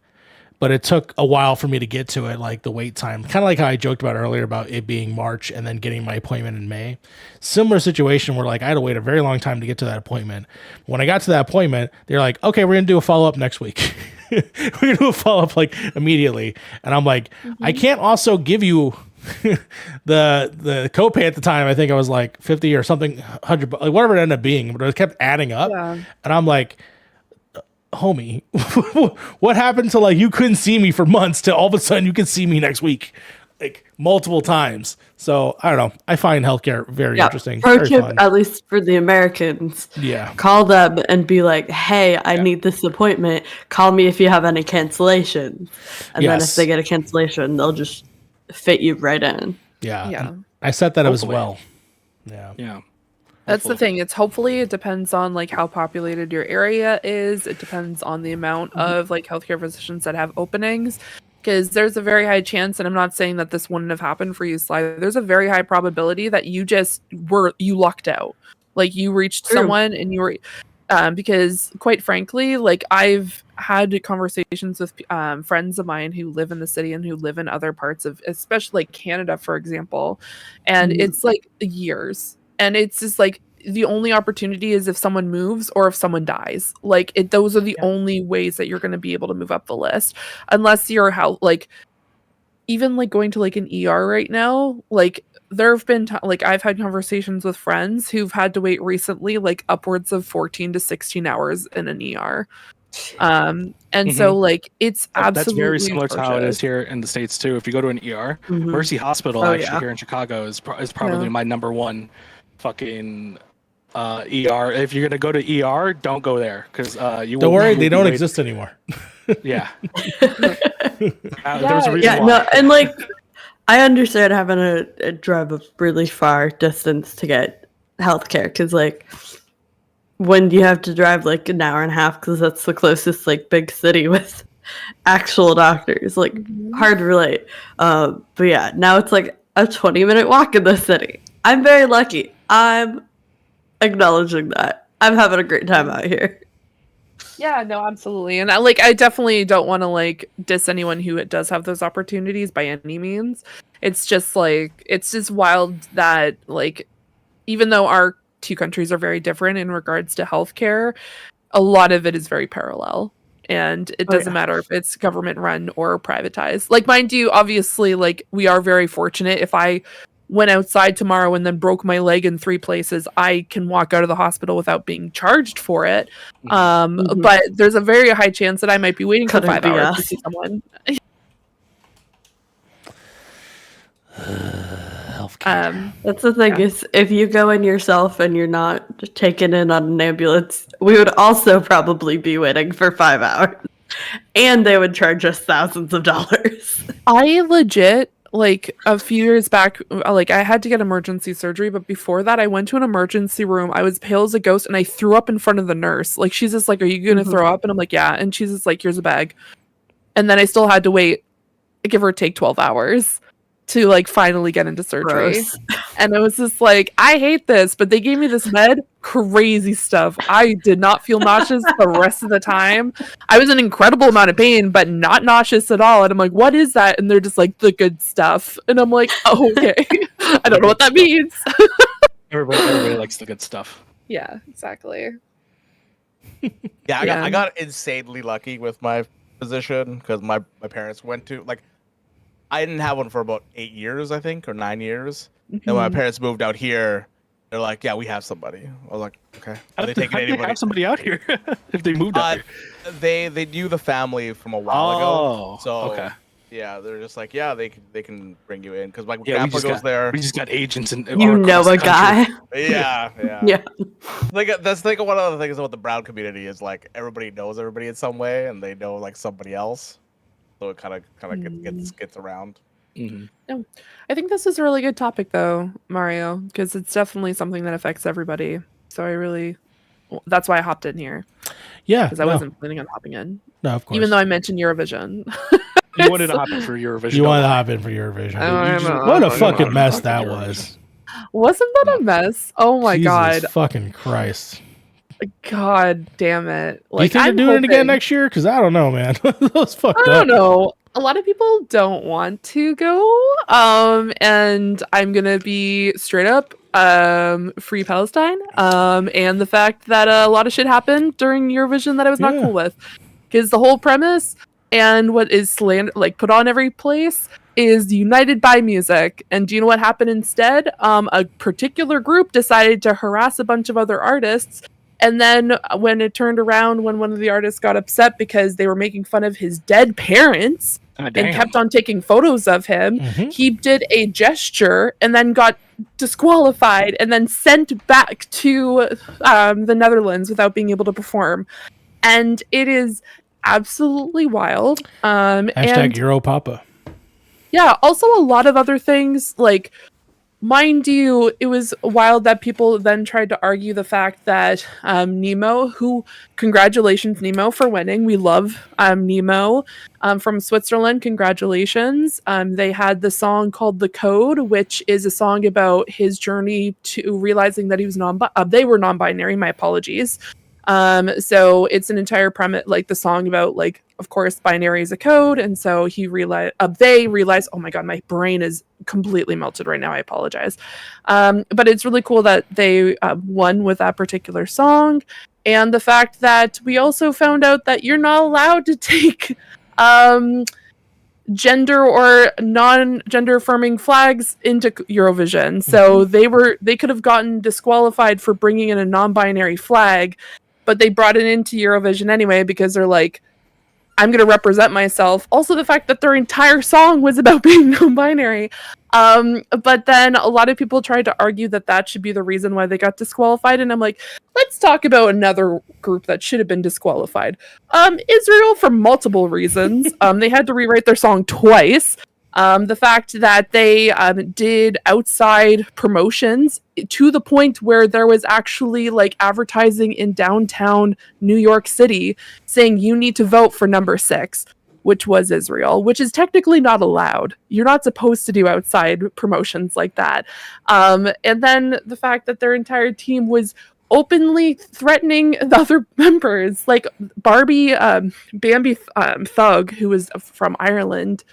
but it took a while for me to get to it, like the wait time. Kind of like how I joked about earlier about it being March and then getting my appointment in May. Similar situation where like I had to wait a very long time to get to that appointment. When I got to that appointment, they're like, okay, we're going to do a follow-up next week. We're going to do a follow-up like immediately. And I'm like, I can't also give you the copay at the time. I think I was like 50 or something, 100, like whatever it ended up being, but it kept adding up. Yeah. And I'm like, homie, what happened to like you couldn't see me for months to all of a sudden you can see me next week, like multiple times. So I don't know. I find healthcare very interesting. Pro Very tip, fun. at least for the Americans, Yeah. call them and be like, hey, I need this appointment. Call me if you have any cancellations. And then if Yes. they get a cancellation, they'll just fit you right in. Yeah. Yeah. And I set that up as Hopefully. well. Yeah. Yeah. That's the thing. It's hopefully it depends on like how populated your area is. It depends on the amount of like healthcare physicians that have openings. Because there's a very high chance, and I'm not saying that this wouldn't have happened for you, Sly. There's a very high probability that you lucked out. Like you reached someone and you were, because quite frankly, like I've had conversations with friends of mine who live in the city and who live in other parts of, especially like Canada, for example. And it's like years. And it's just like the only opportunity is if someone moves or if someone dies. Like those are the only ways that you're going to be able to move up the list, unless you're like even like going to like an ER right now. Like there have been like I've had conversations with friends who've had to wait recently like upwards of 14 to 16 hours in an ER. And so like it's absolutely That's very similar to how it atrocious. is here in the States too. If you go to an ER, Mhm. Mercy Hospital Oh, actually yeah. here in Chicago is probably my number one fucking ER. If you're gonna go to ER, don't go there because you Don't will- worry, you they will don't wait- exist anymore. Yeah. There was a reason Yeah, why. no, and like I understand having a drive a really far distance to get healthcare because like when you have to drive like an hour and a half because that's the closest like big city with actual doctors, like hard to relate. But yeah, now it's like a 20-minute walk in the city. I'm very lucky. I'm acknowledging that. I'm having a great time out here. Yeah, no, absolutely. And I definitely don't want to like diss anyone who does have those opportunities by any means. It's just like it's just wild that like even though our two countries are very different in regards to healthcare, a lot of it is very parallel. And it doesn't matter if it's government run or privatized. Like mind you, obviously, like we are very fortunate. If I went outside tomorrow and then broke my leg in 3 places, I can walk out of the hospital without being charged for it. But there's a very high chance that I might be waiting for Couldn't 5 be hours us. to see someone. Healthcare. That's the thing is, if you go in yourself and you're not taken in on an ambulance, we would also probably be waiting for 5 hours. And they would charge us thousands of dollars. I legit, like, a few years back, like, I had to get emergency surgery, but before that, I went to an emergency room. I was pale as a ghost, and I threw up in front of the nurse. Like, she's just like, "Are you gonna throw up?" And I'm like, "Yeah." And she's just like, "Here's a bag." And then I still had to wait, give or take 12 hours to, like, finally get into surgery. Gross. And it was just like, I hate this, but they gave me this med, crazy stuff. I did not feel nauseous the rest of the time. I was in an incredible amount of pain, but not nauseous at all. And I'm like, what is that? And they're just like, the good stuff. And I'm like, oh, okay. I don't know what that means. Everybody likes the good stuff. Yeah, exactly. Yeah, Yeah. I got insanely lucky with my physician because my parents went to, like, I didn't have one for about 8 years, I think, or 9 years. And when my parents moved out here, they're like, "Yeah, we have somebody." I was like, "Okay." How Are did they they taking anybody? have somebody out here if they moved out here? They knew the family from a while ago. Oh, So okay. yeah, they're just like, yeah, they can bring you in because my Yeah, we grandpa just goes got there. We just got agents in. You all know across a the country. guy. Yeah. Yeah. Like that's like one of the things about the Brown community is like everybody knows everybody in some way, and they know like somebody else, so it kind of gets around. Mhm. I think this is a really good topic, though, Mario, because it's definitely something that affects everybody. So that's why I hopped in here, Yeah. because I wasn't planning on hopping in. No, of course. Even though I mentioned Eurovision. You wanted to hop in for Eurovision. you wanted to don't hop in for Eurovision. I know. What a I know. fucking mess Fucking that Eurovision. was. Wasn't that a mess? Oh my Jesus god. fucking Christ. God damn it. Do you think they're doing it again next year? Because I don't know, man. That was fucked I up. don't know. A lot of people don't want to go. And I'm gonna be straight up free Palestine. And the fact that a lot of shit happened during Eurovision that I was not Yeah. cool with. Because the whole premise and what is put on every place is united by music. And do you know what happened instead? A particular group decided to harass a bunch of other artists. And then when it turned around, when one of the artists got upset because they were making fun of his dead parents God and damn. kept on taking photos of him, Mhm. he did a gesture and then got disqualified and then sent back to the Netherlands without being able to perform. And it is absolutely wild. Hashtag And Europapa. yeah, also a lot of other things, like, mind you, it was wild that people then tried to argue the fact that Nemo, congratulations Nemo for winning. We love Nemo from Switzerland. Congratulations. They had the song called The Code, which is a song about his journey to realizing that he was they were non-binary. My apologies. So it's an entire premise, like the song about, like, of course, binary is a code. And so they realized, oh my God, my brain is completely melted right now. I apologize. But it's really cool that they won with that particular song. And the fact that we also found out that you're not allowed to take gender or non-gender affirming flags into Eurovision. So they could have gotten disqualified for bringing in a non-binary flag, but they brought it into Eurovision anyway because they're like, I'm going to represent myself. Also, the fact that their entire song was about being non-binary. But then a lot of people tried to argue that that should be the reason why they got disqualified. And I'm like, let's talk about another group that should have been disqualified. Israel, for multiple reasons. They had to rewrite their song twice. The fact that they did outside promotions to the point where there was actually like advertising in downtown New York City saying you need to vote for number 6, which was Israel, which is technically not allowed. You're not supposed to do outside promotions like that. And then the fact that their entire team was openly threatening the other members, like Bambi Thug, who was from Ireland,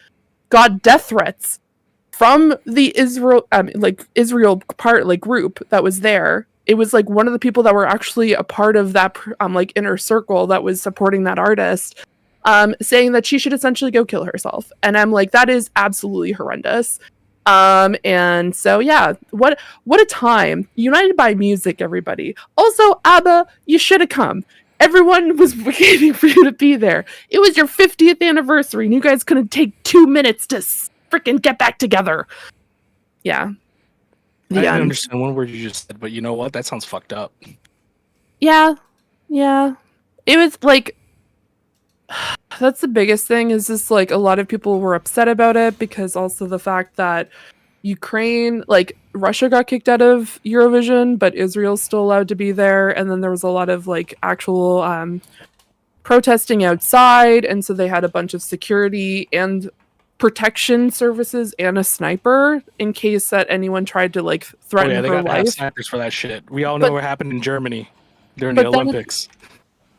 got death threats from the Israel group that was there. It was like one of the people that were actually a part of that inner circle that was supporting that artist, saying that she should essentially go kill herself. And I'm like, that is absolutely horrendous. And so yeah, what a time. United by music, everybody. Also, ABBA, you should have come. Everyone was waiting for you to be there. It was your 50th anniversary, and you guys couldn't take 2 minutes to freaking get back together. Yeah. I didn't understand one word you just said, but you know what? That sounds fucked up. Yeah. It was like, that's the biggest thing, is just like a lot of people were upset about it, because also the fact that Ukraine, like Russia got kicked out of Eurovision, but Israel's still allowed to be there. And then there was a lot of like actual protesting outside. And so they had a bunch of security and protection services and a sniper in case that anyone tried to like threaten they her got to have life. snipers for that shit. We all know But- what happened in Germany during the but then it- Olympics.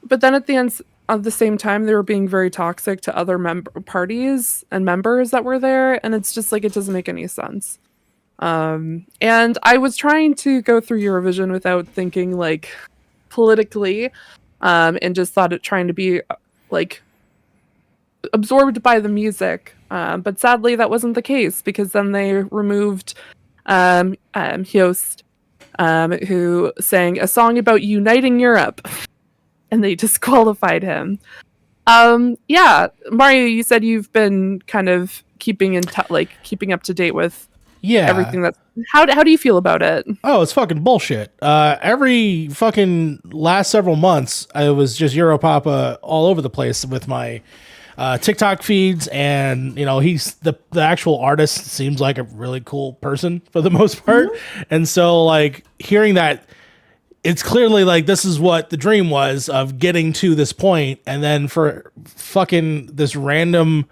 But then at the end, at the same time, they were being very toxic to other parties and members that were there, and it's just like it doesn't make any sense. And I was trying to go through Eurovision without thinking like politically, and just thought it trying to be like absorbed by the music. But sadly, that wasn't the case, because then they removed Hjost, who sang a song about uniting Europe. And they disqualified him. Yeah, Mario, you said you've been kind of keeping keeping up to date with everything that's. How do you feel about it? Oh, it's fucking bullshit. Every fucking last several months, I was just Europapa all over the place with my TikTok feeds, and he's the actual artist seems like a really cool person for the most part, and so like hearing that. It's clearly like this is what the dream was of getting to this point, and then for fucking this random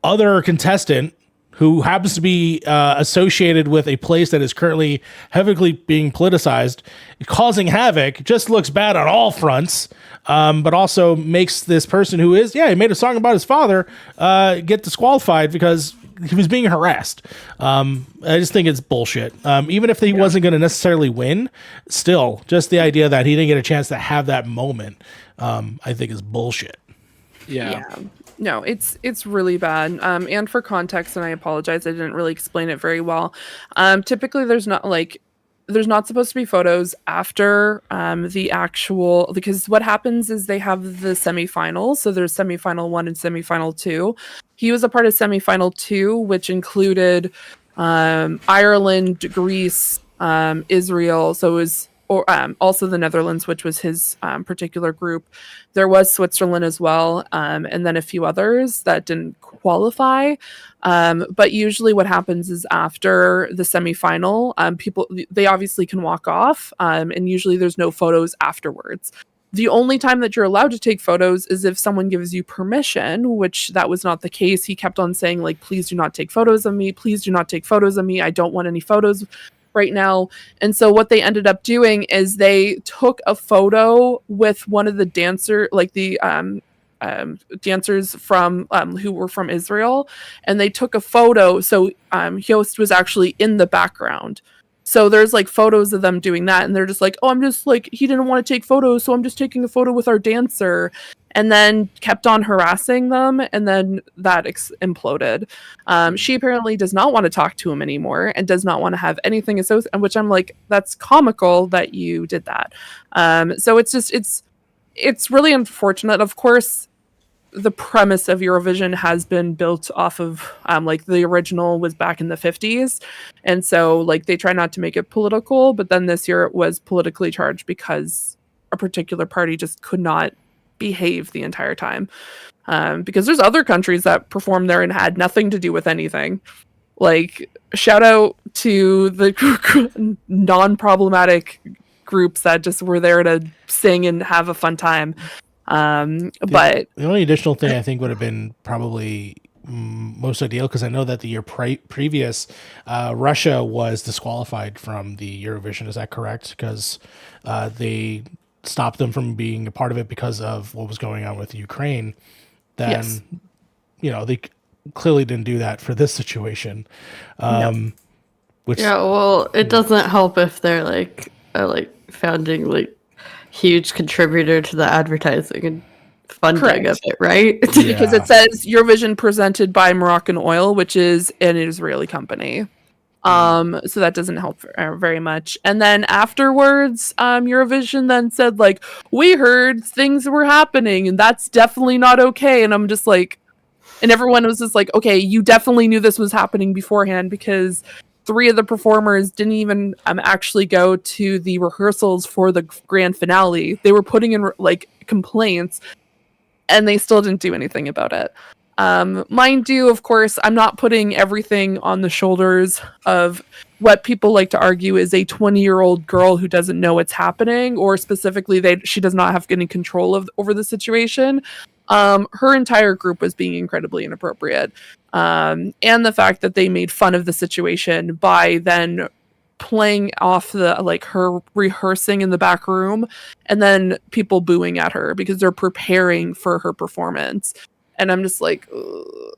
other contestant who happens to be associated with a place that is currently heavily being politicized, causing havoc, just looks bad on all fronts, but also makes this person who is, he made a song about his father, get disqualified because he was being harassed. I just think it's bullshit. Even if he wasn't going to necessarily win, still, just the idea that he didn't get a chance to have that moment, I think is bullshit. Yeah. No, it's really bad. And for context, and I apologize, I didn't really explain it very well. Typically, there's not supposed to be photos after the actual, because what happens is they have the semifinals. So there's semifinal 1 and semifinal 2. He was a part of semifinal 2, which included Ireland, Greece, Israel. So it was also the Netherlands, which was his particular group. There was Switzerland as well, and then a few others that didn't qualify. But usually what happens is after the semifinal, they obviously can walk off, and usually there's no photos afterwards. The only time that you're allowed to take photos is if someone gives you permission, which that was not the case. He kept on saying, like, please do not take photos of me. Please do not take photos of me. I don't want any photos right now. And so what they ended up doing is they took a photo with one of the dancers from who were from Israel, and they took a photo. So Hjost was actually in the background. So there's like photos of them doing that, and they're just like, oh, I'm just like, he didn't want to take photos, so I'm just taking a photo with our dancer, and then kept on harassing them, and then that imploded. She apparently does not want to talk to him anymore and does not want to have anything associated, which I'm like, that's comical that you did that. So it's really unfortunate. Of course, the premise of Eurovision has been built off of like the original was back in the 50s, and so like they try not to make it political, but then this year it was politically charged because a particular party just could not behave the entire time, because there's other countries that performed there and had nothing to do with anything. Like, shout out to the non-problematic groups that just were there to sing and have a fun time. But the only additional thing I think would have been probably most ideal, because I know that the year previous, Russia was disqualified from the Eurovision. Is that correct? Because they stopped them from being a part of it because of what was going on with Ukraine. Then, yes. They clearly didn't do that for this situation. No. Which, well, it doesn't help if they're like founding like huge contributor to the advertising and funding Correct. of it, right? Because it says Eurovision presented by Moroccan Oil, which is an Israeli company. So that doesn't help very much. And then afterwards, Eurovision then said, like, we heard things were happening and that's definitely not okay. And I'm just like, and everyone was just like, okay, you definitely knew this was happening beforehand, because 3 of the performers didn't even actually go to the rehearsals for the grand finale. They were putting in like complaints and they still didn't do anything about it. Mind you, of course, I'm not putting everything on the shoulders of what people like to argue is a 20-year-old girl who doesn't know what's happening, or specifically she does not have any control over the situation. Her entire group was being incredibly inappropriate. And the fact that they made fun of the situation by then playing off her rehearsing in the back room and then people booing at her because they're preparing for her performance. And I'm just like,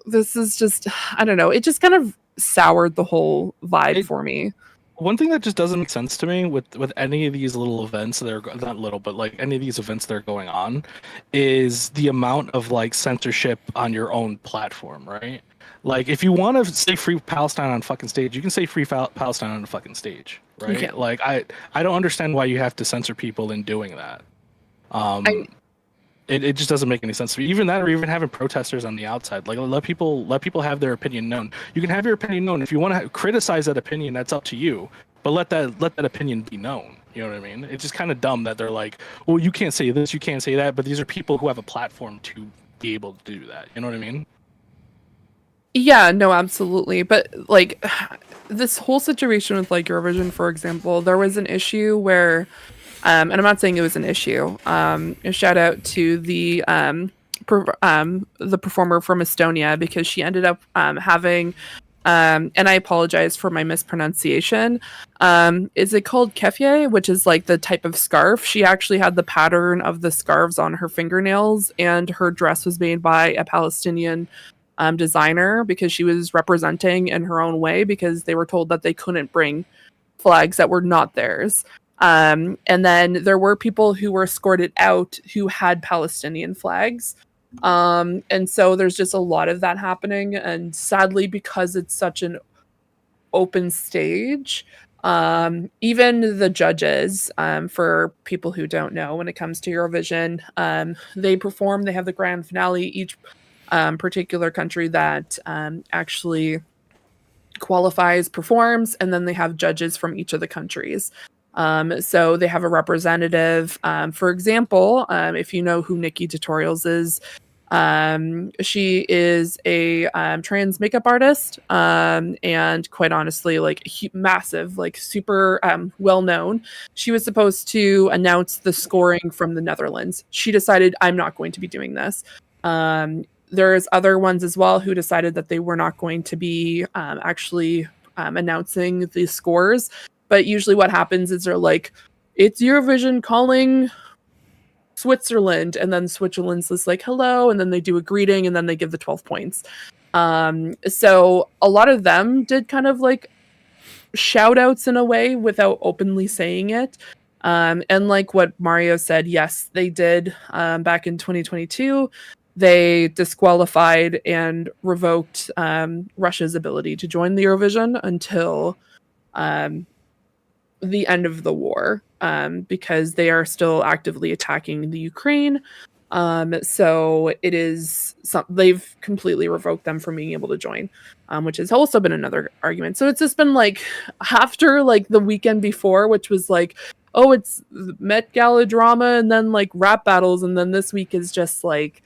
this is just, I don't know. It just kind of soured the whole vibe for me. One thing that just doesn't make sense to me with any of these little events that are not little, but like any of these events that are going on, is the amount of like censorship on your own platform, right? Like, if you want to say free Palestine on fucking stage, you can say free Palestine on a fucking stage, right? Yeah. Like, I don't understand why you have to censor people in doing that. It just doesn't make any sense to me. Even that, or even having protesters on the outside, like let people have their opinion known. You can have your opinion known. If you want to criticize that opinion, that's up to you. But let that opinion be known. You know what I mean? It's just kind of dumb that they're like, well, you can't say this, you can't say that. But these are people who have a platform to be able to do that. You know what I mean? Yeah, no, absolutely. But like this whole situation with like Eurovision, for example, there was an issue where, and I'm not saying it was an issue. A shout out to the performer from Estonia, because she ended up having, and I apologize for my mispronunciation. Is it called keffiyeh, which is like the type of scarf? She actually had the pattern of the scarves on her fingernails, and her dress was made by a Palestinian designer, because she was representing in her own way, because they were told that they couldn't bring flags that were not theirs. And then there were people who were escorted out who had Palestinian flags. And so there's just a lot of that happening. And sadly, because it's such an open stage, even the judges, for people who don't know, when it comes to Eurovision, they have the grand finale. Each particular country that actually qualifies performs, and then they have judges from each of the countries. So they have a representative. For example, if you know who Nikki Tutorials is, she is a trans makeup artist, and quite honestly, like massive, like super well known. She was supposed to announce the scoring from the Netherlands. She decided, I'm not going to be doing this. There's other ones as well who decided that they were not going to be actually announcing the scores. But usually what happens is they're like, it's Eurovision calling Switzerland, and then Switzerland's just like, hello, and then they do a greeting, and then they give the 12 points. So a lot of them did kind of like shout outs in a way without openly saying it. And like what Mario said, yes, they did. Back in 2022, they disqualified and revoked Russia's ability to join the Eurovision until the end of the war, because they are still actively attacking the Ukraine. So it is they've completely revoked them from being able to join, which has also been another argument. So it's just been like after like the weekend before, which was like, oh, it's Met Gala drama and then like rap battles, and then this week is just like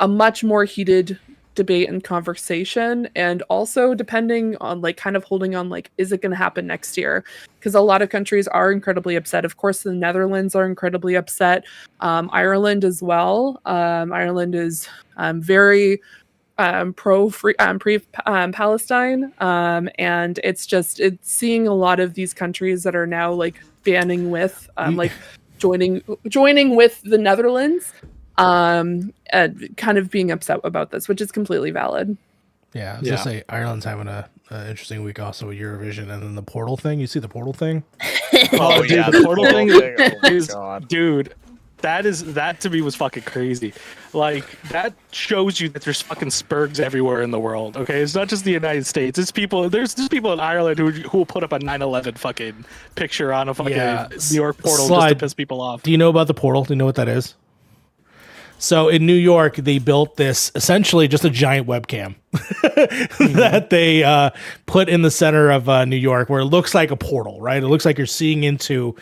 a much more heated debate and conversation, and also depending on like kind of holding on, like, is it going to happen next year? Because a lot of countries are incredibly upset. Of course, the Netherlands are incredibly upset. Ireland as well. Ireland is very Palestine, and it's seeing a lot of these countries that are now like banning with like joining with the Netherlands, and kind of being upset about this, which is completely valid. Yeah, I was gonna say Ireland's having a interesting week also with Eurovision, and then the portal thing. You see the portal thing? Oh, dude, yeah, the portal thing Oh my is, God. dude, that to me was fucking crazy. Like, that shows you that there's fucking spurgs everywhere in the world. Okay, it's not just the United States. It's people. There's people in Ireland who will put up a 9/11 fucking picture on a fucking New York portal just to piss people off. Do you know about the portal? Do you know what that is? So in New York, they built this essentially just a giant webcam that they put in the center of New York, where it looks like a portal, right? It looks like you're seeing into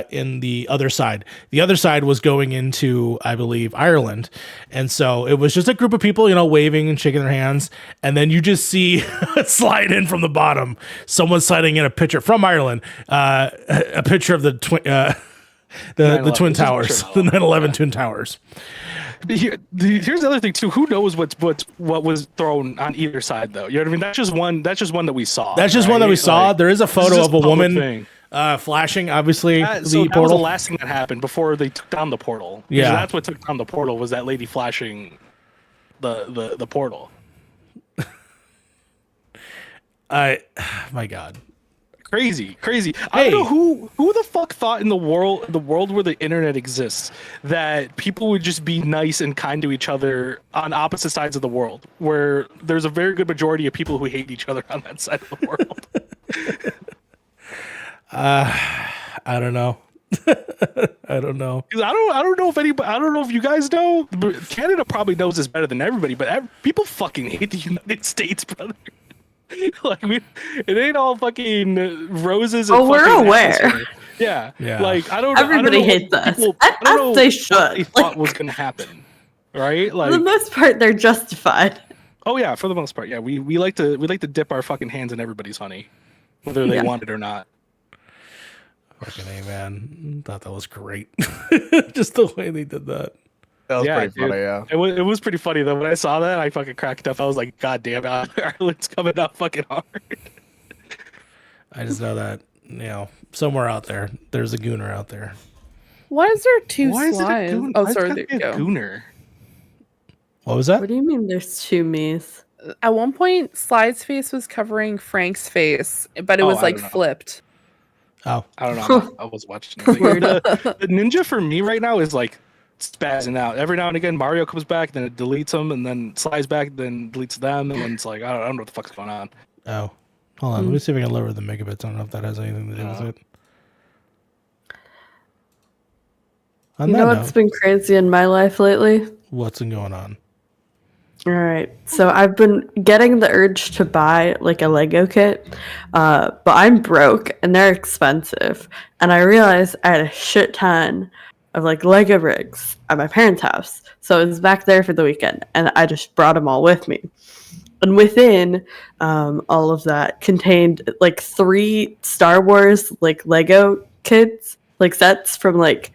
in the other side. The other side was going into, I believe, Ireland, and so it was just a group of people, waving and shaking their hands, and then you just see slide in from the bottom, someone sliding in a picture from Ireland, a picture of the twin. The Twin Towers, the 9/11 Twin Towers. Here's the other thing too. Who knows what was thrown on either side though? You know what I mean? That's just one that we saw. That's just one that we saw. There is a photo of a woman flashing, obviously, so the that portal. was the last thing that happened before they took down the portal. Yeah, that's what took down the portal, was that lady flashing the portal. My God. Crazy. I don't know who the fuck thought in the world where the internet exists, that people would just be nice and kind to each other on opposite sides of the world, where there's a very good majority of people who hate each other on that side of the world. I don't know. I don't know. I don't know if anybody. I don't know if you guys know. But Canada probably knows this better than everybody, but people fucking hate the United States, brother. Like, it ain't all fucking roses. And we're aware. Atmosphere. Yeah. Like, Everybody hates us. As they should. What they thought was gonna happen, right? Like, for the most part, they're justified. Oh yeah, for the most part, yeah. We like to dip our fucking hands in everybody's honey, whether they want it or not. Fucking A, man. Thought that was great. Just the way they did that. That was pretty funny, yeah. It was pretty funny though. When I saw that, I fucking cracked up. I was like, God damn, Ireland's coming out fucking hard. I just know that, somewhere out there, there's a gooner out there. Why is there two Why is it a slides? gooner? Oh, Why is sorry, it there gotta you be go. a gooner? What was that? What do you mean there's two me's? At one point, Slide's face was covering Frank's face, but it was I like don't know. flipped. Oh. I don't know. I was watching. The ninja for me right now is like spazzing out. Every now and again, Mario comes back, then it deletes them, and then slides back, then deletes them, and then it's like, I don't know what the fuck's going on. Oh. Hold on. Let me see if I can lower the megabits. I don't know if that has anything to do with it. On You that know note, what's been crazy in my life lately? what's been going on? All right. So I've been getting the urge to buy like a Lego kit, but I'm broke and they're expensive. And I realized I had a shit ton of like Lego rigs at my parents' house. So I was back there for the weekend and I just brought them all with me. And within all of that contained like 3 Star Wars like Lego kits, like sets from like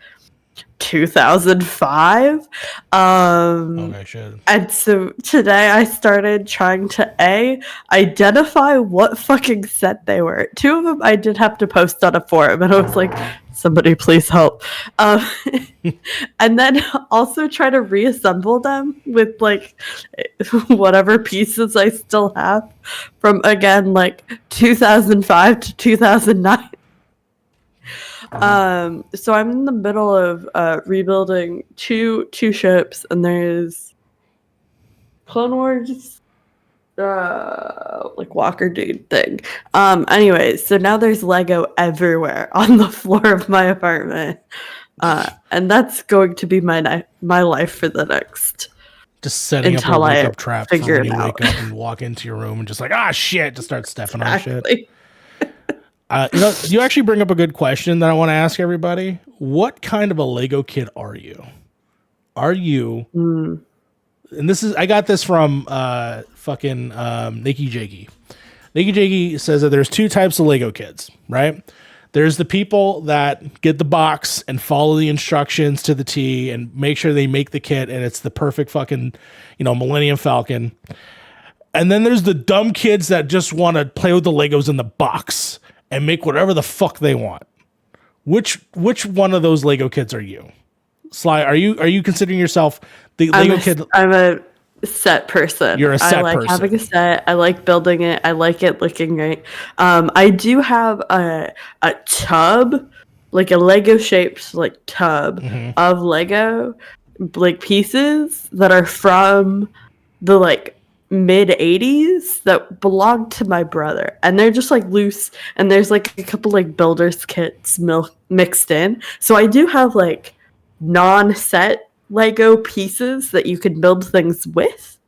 2005. Okay, shit. And so today I started trying to identify what fucking set they were. 2 of them I did have to post on a forum, and I was like, somebody please help. And then also try to reassemble them with like whatever pieces I still have from, again, like 2005 to 2009. So I'm in the middle of rebuilding two ships, and there's Clone Wars like Walker Dude thing. Anyways, so now there's Lego everywhere on the floor of my apartment. And that's going to be my life for the next Just setting up a until I wake up trap for figure when it you out. wake up and walk into your room and just like, shit, to start stepping on shit. Exactly. You actually bring up a good question that I want to ask everybody. What kind of a Lego kid are you? Are you, and I got this from fucking Nikki Jakey. Nikki Jakey says that there's 2 types of Lego kids, right? There's the people that get the box and follow the instructions to the T and make sure they make the kit and it's the perfect fucking, Millennium Falcon. And then there's the dumb kids that just want to play with the Legos in the box and make whatever the fuck they want. Which one of those Lego kids are you? Sly, are you considering yourself the Lego kid? I'm a set person. You're a set I like person. having a set. I like building it. I like it looking great. I do have a tub like a Lego shaped like tub Mhm. of Lego like pieces that are from the like mid 80s that belonged to my brother, and they're just like loose, and there's like a couple like builders kits mixed in, so I do have like non-set Lego pieces that you can build things with,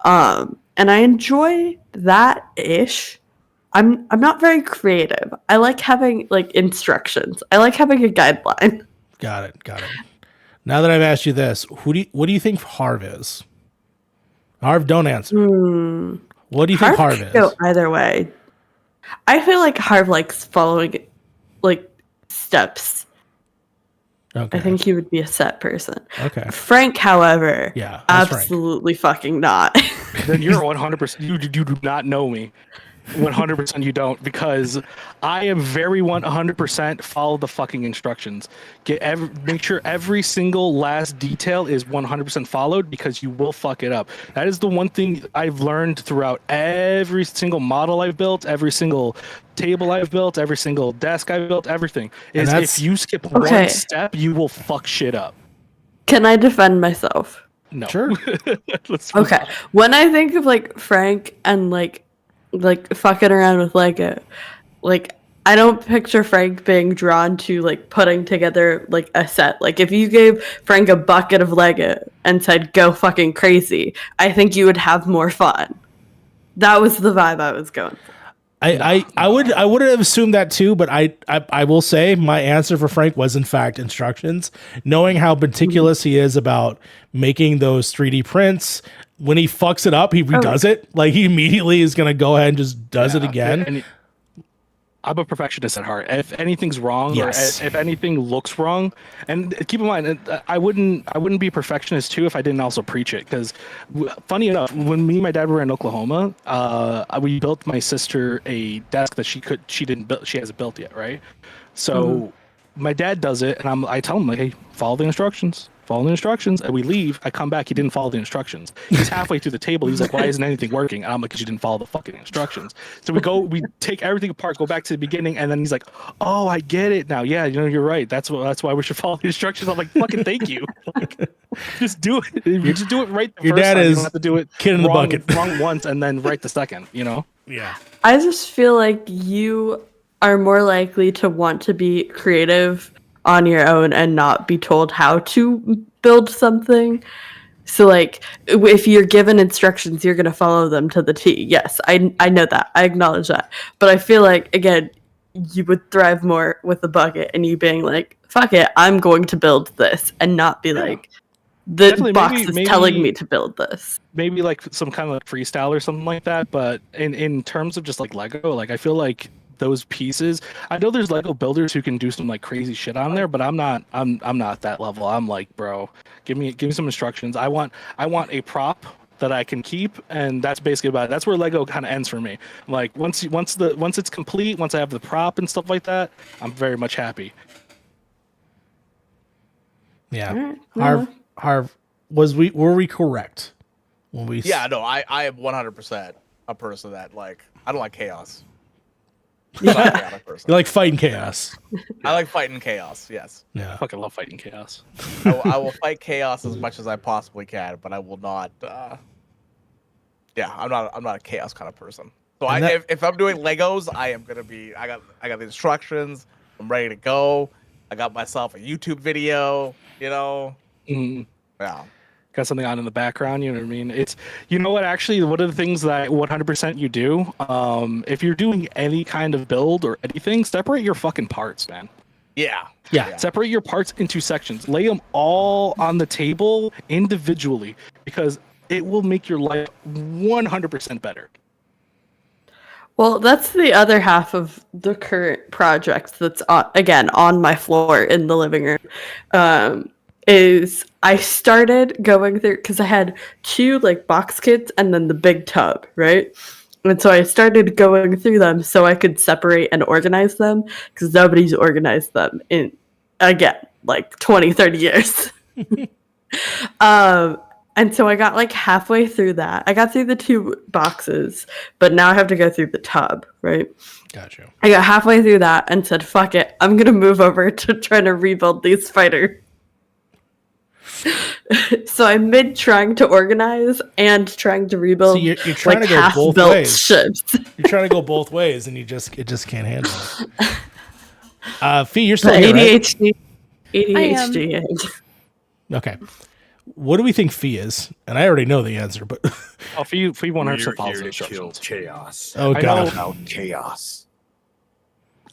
and I enjoy that ish. I'm not very creative. I like having like instructions. I like having a guideline. Got it. Now that I've asked you this, what do you think Harv is? Harv, don't answer. What do you think Harv could is? go either way. I feel like Harv likes following like steps. Okay. I think he would be a set person. Okay. Frank, however, Yeah, that's Frank. absolutely fucking not. Then you're 100%. You do not know me. 100% you don't, because I am very 100% follow the fucking instructions. Make sure every single last detail is 100% followed, because you will fuck it up. That is the one thing I've learned throughout every single model I've built, every single table I've built, every single desk I've built, everything is if you skip one step, you will fuck shit up. Can I defend myself? No. Sure. Okay. When I think of like Frank and like fucking around with Lego, like I don't picture Frank being drawn to like putting together like a set. Like if you gave Frank a bucket of Lego and said go fucking crazy, I think you would have more fun. That was the vibe I was going for. I would have assumed that too, but I will say my answer for Frank was in fact instructions. Knowing how meticulous he is about making those 3D prints, when he fucks it up, he redoes it. Like he immediately is gonna go ahead and just does it again. And I'm a perfectionist at heart. If anything's wrong, Yes. or if anything looks wrong, and keep in mind, I wouldn't be a perfectionist too if I didn't also preach it. Because, funny enough, when me and my dad were in Oklahoma, we built my sister a desk that she hasn't built yet, right? So my dad does it, and I tell him like, hey, follow the instructions. And we leave. I come back. He didn't follow the instructions. He's halfway through the table. He's like, why isn't anything working? And I'm like, because you didn't follow the fucking instructions. So we take everything apart, go back to the beginning, and then he's like, oh, I get it now. Yeah, you're right. That's why we should follow the instructions. I'm like, fucking thank you. Like, just do it. You just do it right the Your first dad time. is You don't have to do it kid in the bucket. wrong once and then right the second, Yeah. I just feel like you are more likely to want to be creative on your own and not be told how to build something. So like if you're given instructions, you're going to follow them to the T. Yes, I know that. I acknowledge that. But I feel like, again, you would thrive more with the bucket and you being like, fuck it, I'm going to build this, and not be like, the Definitely, box is maybe telling me to build this. maybe like some kind of like freestyle or something like that. But in terms of just like Lego, like I feel like those pieces, I know there's Lego builders who can do some like crazy shit on there, but I'm not at that level. I'm like, bro, give me some instructions. I want a prop that I can keep, and that's basically about it. That's where Lego kind of ends for me. Like once it's complete, once I have the prop and stuff like that, I'm very much happy. Yeah. Harv, were we correct when we? Yeah, no, I am 100% a person that like I don't like chaos. I'm You not a chaotic person. like fighting chaos. I like fighting chaos. Yes, Yeah. I fucking love fighting chaos. I will fight chaos as much as I possibly can, but I will not. Yeah, I'm not a chaos kind of person. So if I'm doing Legos, I am gonna be. I got the instructions. I'm ready to go. I got myself a YouTube video. Yeah. Got something on in the background, you know what I mean? It's, you know what, actually, one of the things that 100% you do, if you're doing any kind of build or anything, separate your fucking parts, man. Yeah. Separate your parts into sections. Lay them all on the table individually, because it will make your life 100% better. Well, that's the other half of the current project that's again on my floor in the living room. Is I started going through, because I had 2 like box kits and then the big tub, right? And so I started going through them so I could separate and organize them, because nobody's organized them in, again, like 20, 30 years. And so I got like halfway through that. I got through the 2 boxes, but now I have to go through the tub, right? Gotcha. I got halfway through that and said, fuck it. I'm going to move over to trying to rebuild these fighters. So I'm mid trying to organize and trying to rebuild. So you're trying like to go both half-built ways. ships. You're trying to go both ways, and it just can't handle it. Fee, you're still The here, right? ADHD. Okay. What do we think Fee is? And I already know the answer, but Oh, Fee 100% We're follows here the to kill instructions. chaos. oh I god, know. About chaos.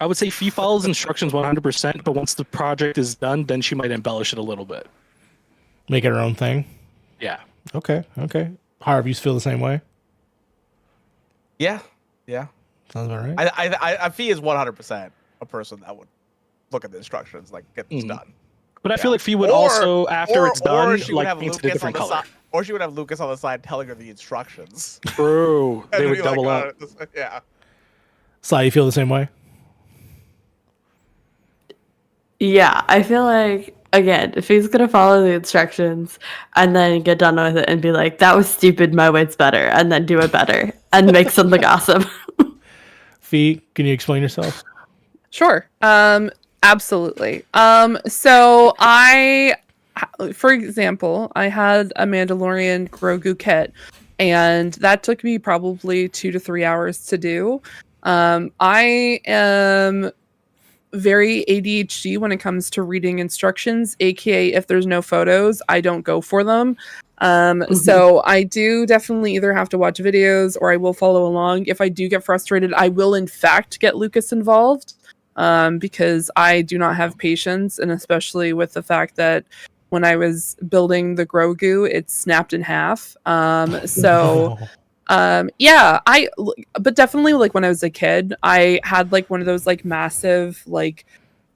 I would say Fee follows instructions 100%, but once the project is done, then she might embellish it a little bit. make it her own thing. Yeah. Okay. Harv, you feel the same way? Yeah. Sounds about right. I Fee is 100% a person that would look at the instructions, like get this done. But I feel Yeah. like Fee would Or- also, after it's done, she would like have paint it a Lucas on different the color. side, or she would have Lucas on the side telling her the instructions. True. They And would be like, double up. Yeah. Sly, you feel the same way? Yeah, I feel like, again, if he's going to follow the instructions and then get done with it and be like, that was stupid, my way's better, and then do it better and make something awesome. Fee, can you explain yourself? Sure. Absolutely. So for example, I had a Mandalorian Grogu kit, and that took me probably 2 to 3 hours to do. I am very ADHD when it comes to reading instructions, aka if there's no photos, I don't go for them. So I do definitely either have to watch videos or I will follow along. If I do get frustrated, I will in fact get Lucas involved, because I do not have patience, and especially with the fact that when I was building the Grogu, it snapped in half. So yeah, but definitely like when I was a kid, I had like one of those like massive, like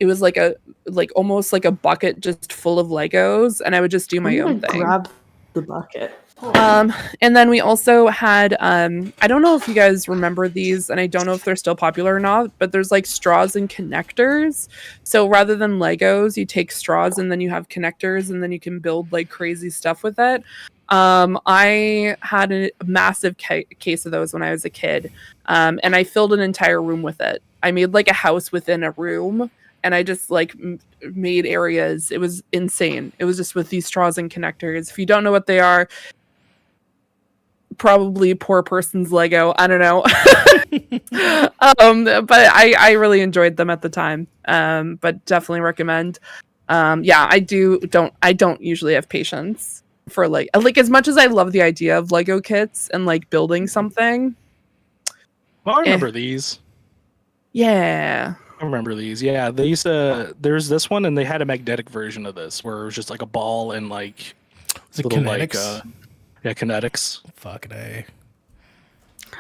it was like almost like a bucket just full of Legos, and I would just do my own thing. Grab the bucket. And then we also had I don't know if you guys remember these, and I don't know if they're still popular or not, but there's like straws and connectors. So rather than Legos, you take straws and then you have connectors, and then you can build like crazy stuff with it. I had a massive case of those when I was a kid, and I filled an entire room with it. I made like a house within a room, and I just like made areas. It was insane. It was just with these straws and connectors. If you don't know what they are, probably poor person's Lego. I don't know. But I really enjoyed them at the time. But definitely recommend. Yeah, I don't usually have patience for like as much as I love the idea of Lego kits and like building something. Well, I remember these. Yeah. I remember these. Yeah, they used to. There's this one, and they had a magnetic version of this where it was just like a ball and like Is it little kinetics? yeah, kinetics. Fucking A.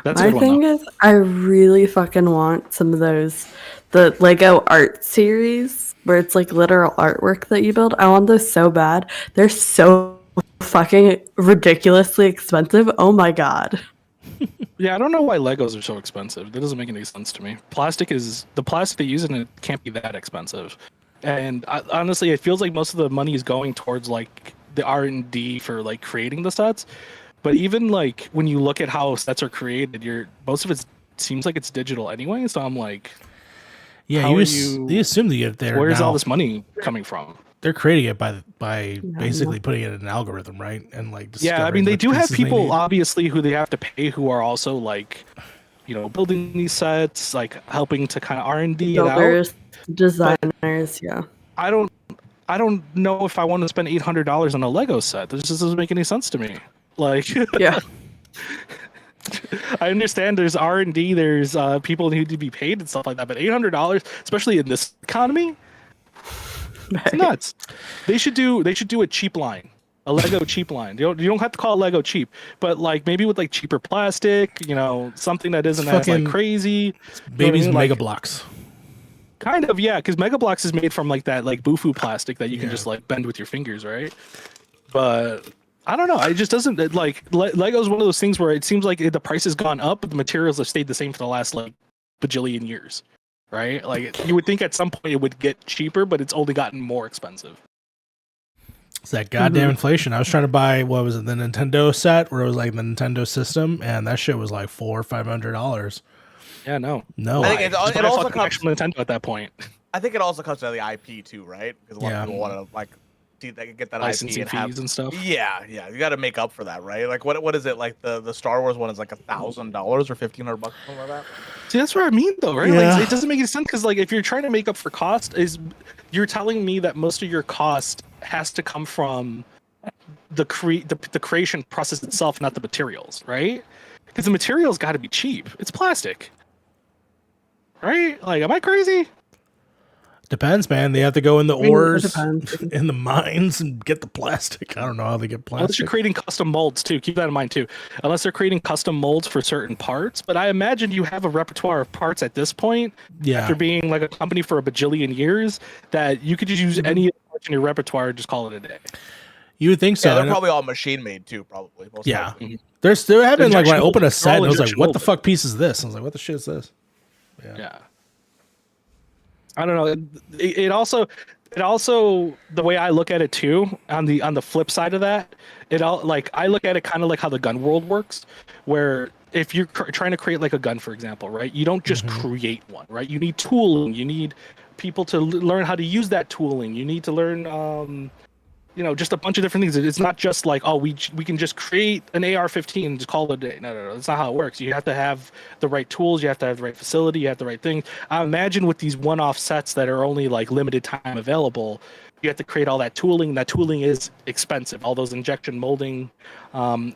That's a My good thing one. Though. is, I really fucking want some of the Lego art series where it's like literal artwork that you build. I want those so bad. They're so fucking ridiculously expensive. Oh my god. Yeah, I don't know why Legos are so expensive. That doesn't make any sense to me. The plastic they use in it can't be that expensive. And honestly, it feels like most of the money is going towards like the R&D for like creating the sets. But even like when you look at how sets are created, most of it seems like it's digital anyway. So I'm like, Yeah, How you are assume that they're where's now, all this money coming from? they're creating it by basically putting it in an algorithm, right? And like Yeah, I discovering mean, they which do have pieces they people need. obviously who they have to pay who are also like, building these sets, like helping to kind of R&D it out. Builders, designers, yeah. I don't know if I want to spend $800 on a Lego set. This just doesn't make any sense to me. Like, Yeah. I understand there's R&D, there's people who need to be paid and stuff like that, but $800, especially in this economy, it's nuts. They should do a cheap line, a Lego cheap line. You don't have to call it Lego cheap, but like maybe with like cheaper plastic, something that isn't as like fucking crazy. Babies You know what I mean? Mega Like, Blocks. kind of, yeah, because Mega Blocks is made from like that like Bufu plastic that you can Yeah. just like bend with your fingers, right? But I don't know. It just doesn't Lego's one of those things where it seems like the price has gone up, but the materials have stayed the same for the last like bajillion years, right? Like you would think at some point it would get cheaper, but it's only gotten more expensive. It's that goddamn inflation. I was trying to buy, what was it, the Nintendo set where it was like the Nintendo system, and that shit was like $400 or $500. Yeah, no. No, I think it also comes. actual Nintendo at that point. I think it also comes to the IP too, right? Because a lot of people want to like see they can get that Licensing IP fees and have and stuff. Yeah, you got to make up for that, right? Like what is it like the Star Wars one is like $1,000 or $1,500 something like that. See, that's what I mean, though, right? Yeah. Like, it doesn't make any sense because, like, if you're trying to make up for cost, you're telling me that most of your cost has to come from the creation process itself, not the materials, right? Because the materials got to be cheap. It's plastic, right? Like, am I crazy? Depends, man. They have to go in the mean, it ores, depends. in the mines, and get the plastic. I don't know how they get Unless plastic. you're creating custom molds too. Keep that in mind too. Unless they're creating custom molds for certain parts. But I imagine you have a repertoire of parts at this point, Yeah. after being like a company for a bajillion years, that you could just use any parts in your repertoire and just call it a day. You would think so. Yeah, they're and probably all machine made too, probably. Most yeah. likely. There's still having like when I Injection open a molded. set, They're and all I was like, injection "What the molded. fuck piece is this?" I was like, "What the shit is this?" Yeah. I don't know. It also the way I look at it too, on the flip side of that, I look at it kind of like how the gun world works, where if you're trying to create like a gun, for example, right? You don't just create one, right? You need tooling. You need people to learn how to use that tooling. You need to learn just a bunch of different things. It's not just like, oh, we can just create an AR-15 and just call it a day. No. That's not how it works. You have to have the right tools. You have to have the right facility. You have the right things. I imagine with these one-off sets that are only like limited time available, you have to create all that tooling. That tooling is expensive. All those injection molding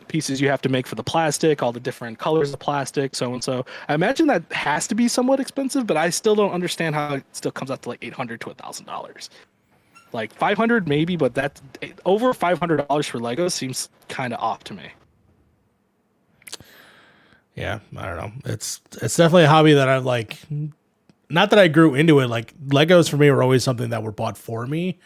pieces you have to make for the plastic, all the different colors of plastic, so and so. I imagine that has to be somewhat expensive, but I still don't understand how it still comes out to like $800 to $1,000. Like 500 maybe, but that's over $500 for Lego seems kind of off to me. Yeah, I don't know. It's definitely a hobby that I've like. Not that I grew into it. Like Legos for me were always something that were bought for me.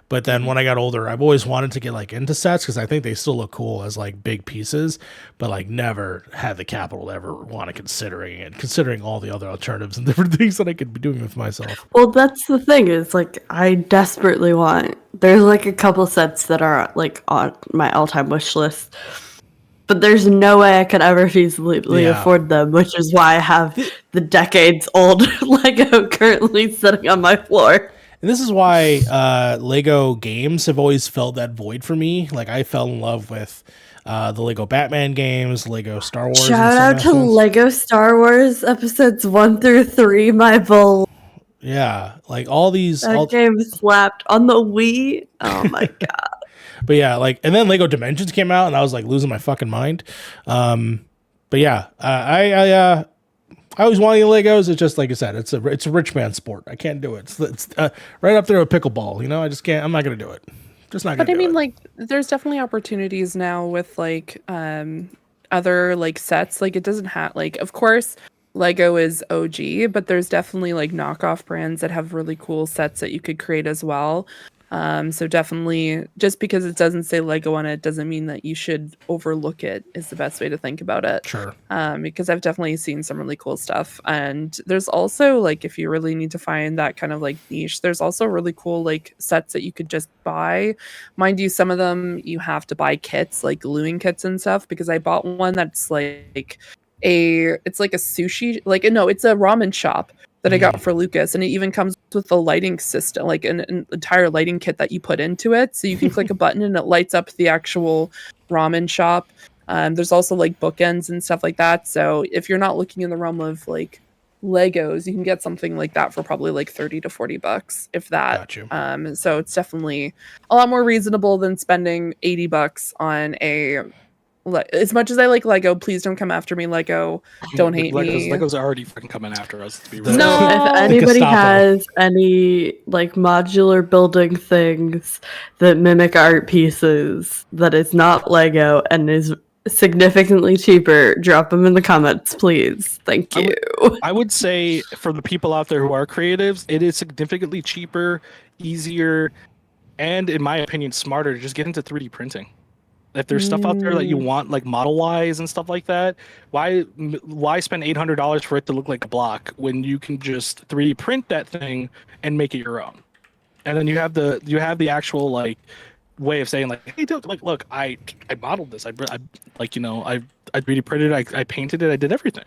But then when I got older, I've always wanted to get like into sets because I think they still look cool as like big pieces, but like never had the capital to ever want to considering all the other alternatives and different things that I could be doing with myself. Well, that's the thing is like I desperately want. There's like a couple sets that are like on my all-time wish list, but there's no way I could ever feasibly Yeah. afford them, which is why I have the decades-old Lego currently sitting on my floor. And this is why Lego games have always filled that void for me. Like I fell in love with the Lego Batman games, Lego Star Wars. Shout out to Lego Star Wars episodes 1 through 3, my bull. Yeah, like all these. That game slapped on the Wii. Oh my god. But yeah, like, and then Lego Dimensions came out, and I was like losing my fucking mind. But yeah, I always wanted Legos. It's just like I said, it's a rich man sport. I can't do it. It's right up there with pickleball. You know, I just can't. I'm not gonna do it. Just not gonna. But I do mean, it. like, there's definitely opportunities now with like other like sets. Like, it doesn't have like, of course, Lego is OG, but there's definitely like knockoff brands that have really cool sets that you could create as well. So definitely, just because it doesn't say Lego on it doesn't mean that you should overlook it, is the best way to think about it. Sure. Because I've definitely seen some really cool stuff. And there's also like, if you really need to find that kind of like niche, there's also really cool like sets that you could just buy. Mind you, some of them you have to buy kits, like gluing kits and stuff, because I bought one that's like it's like a sushi, like, no, it's a ramen shop that I got for Lucas, and it even comes with a lighting system, like an entire lighting kit that you put into it. So you can click a button and it lights up the actual ramen shop. There's also like bookends and stuff like that. So if you're not looking in the realm of like Legos, you can get something like that for probably like $30 to $40, if that. Got you. So it's definitely a lot more reasonable than spending $80 on a. As much as I like Lego, please don't come after me, Lego. Don't hate me. Legos are already freaking coming after us. To be No. real. If anybody Gestapo. has any like modular building things that mimic art pieces that is not Lego and is significantly cheaper, drop them in the comments, please. Thank you. I would say for the people out there who are creatives, it is significantly cheaper, easier, and in my opinion, smarter to just get into 3D printing. If there's stuff out there that you want, like model wise and stuff like that, why spend $800 for it to look like a block when you can just 3D print that thing and make it your own? And then you have the actual like way of saying like, hey, dude, like, look, I modeled this. I 3D printed it. I painted it. I did everything.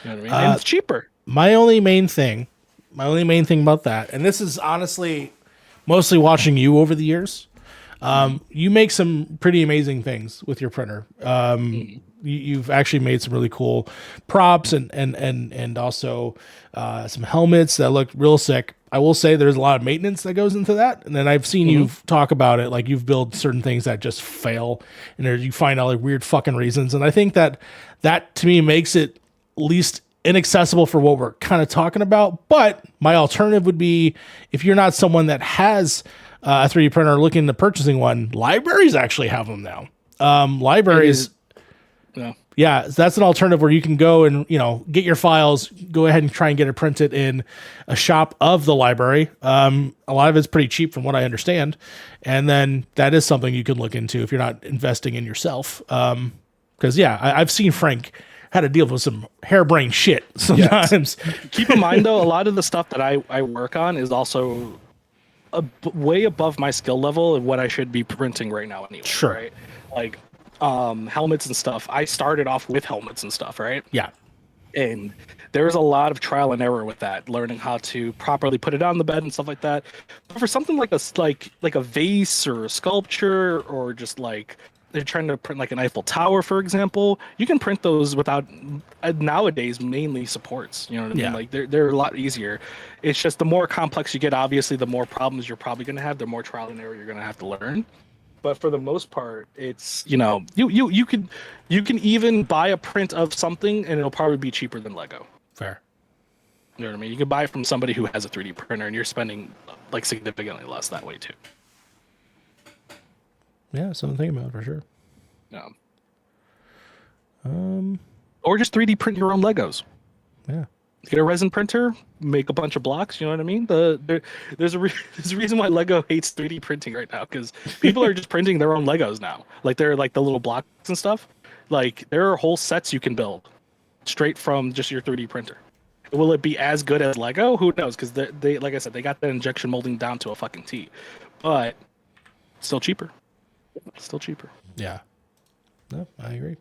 You know what I mean? And it's cheaper. My only main thing about that, and this is honestly mostly watching you over the years. You make some pretty amazing things with your printer. You've actually made some really cool props and also some helmets that look real sick. I will say there's a lot of maintenance that goes into that. And then I've seen you talk about it. Like you've built certain things that just fail and you find out like weird fucking reasons. And I think that to me makes it least inaccessible for what we're kind of talking about. But my alternative would be if you're not someone that has a 3D printer looking into purchasing one, libraries actually have them now. Libraries. Yeah, that's an alternative where you can go and, get your files, go ahead and try and get it printed in a shop of the library. A lot of it's pretty cheap from what I understand. And then that is something you can look into if you're not investing in yourself. Because, I've seen Frank had to deal with some harebrained shit sometimes. Yes. Keep in mind, though, a lot of the stuff that I work on is also way above my skill level of what I should be printing right now anyway. Sure. Right? Like, helmets and stuff. I started off with helmets and stuff, right? Yeah. And there's a lot of trial and error with that, learning how to properly put it on the bed and stuff like that. But for something like a vase or a sculpture, or just like they're trying to print like an Eiffel Tower, for example, you can print those without nowadays mainly supports. You know what I mean? Like they're a lot easier. It's just the more complex you get, obviously, the more problems you're probably going to have, the more trial and error you're going to have to learn. But for the most part, it's you can even buy a print of something and it'll probably be cheaper than Lego. Fair. You know what I mean? You can buy it from somebody who has a 3D printer and you're spending like significantly less that way too. Yeah, something to think about for sure. Yeah. Or just 3D print your own Legos. Yeah. Get a resin printer, make a bunch of blocks. You know what I mean? There's a reason why Lego hates 3D printing right now, because people are just printing their own Legos now. Like they're like the little blocks and stuff. Like there are whole sets you can build straight from just your 3D printer. Will it be as good as Lego? Who knows? Because they like I said, they got that injection molding down to a fucking T, but still cheaper. Still cheaper. Yeah. No, I agree.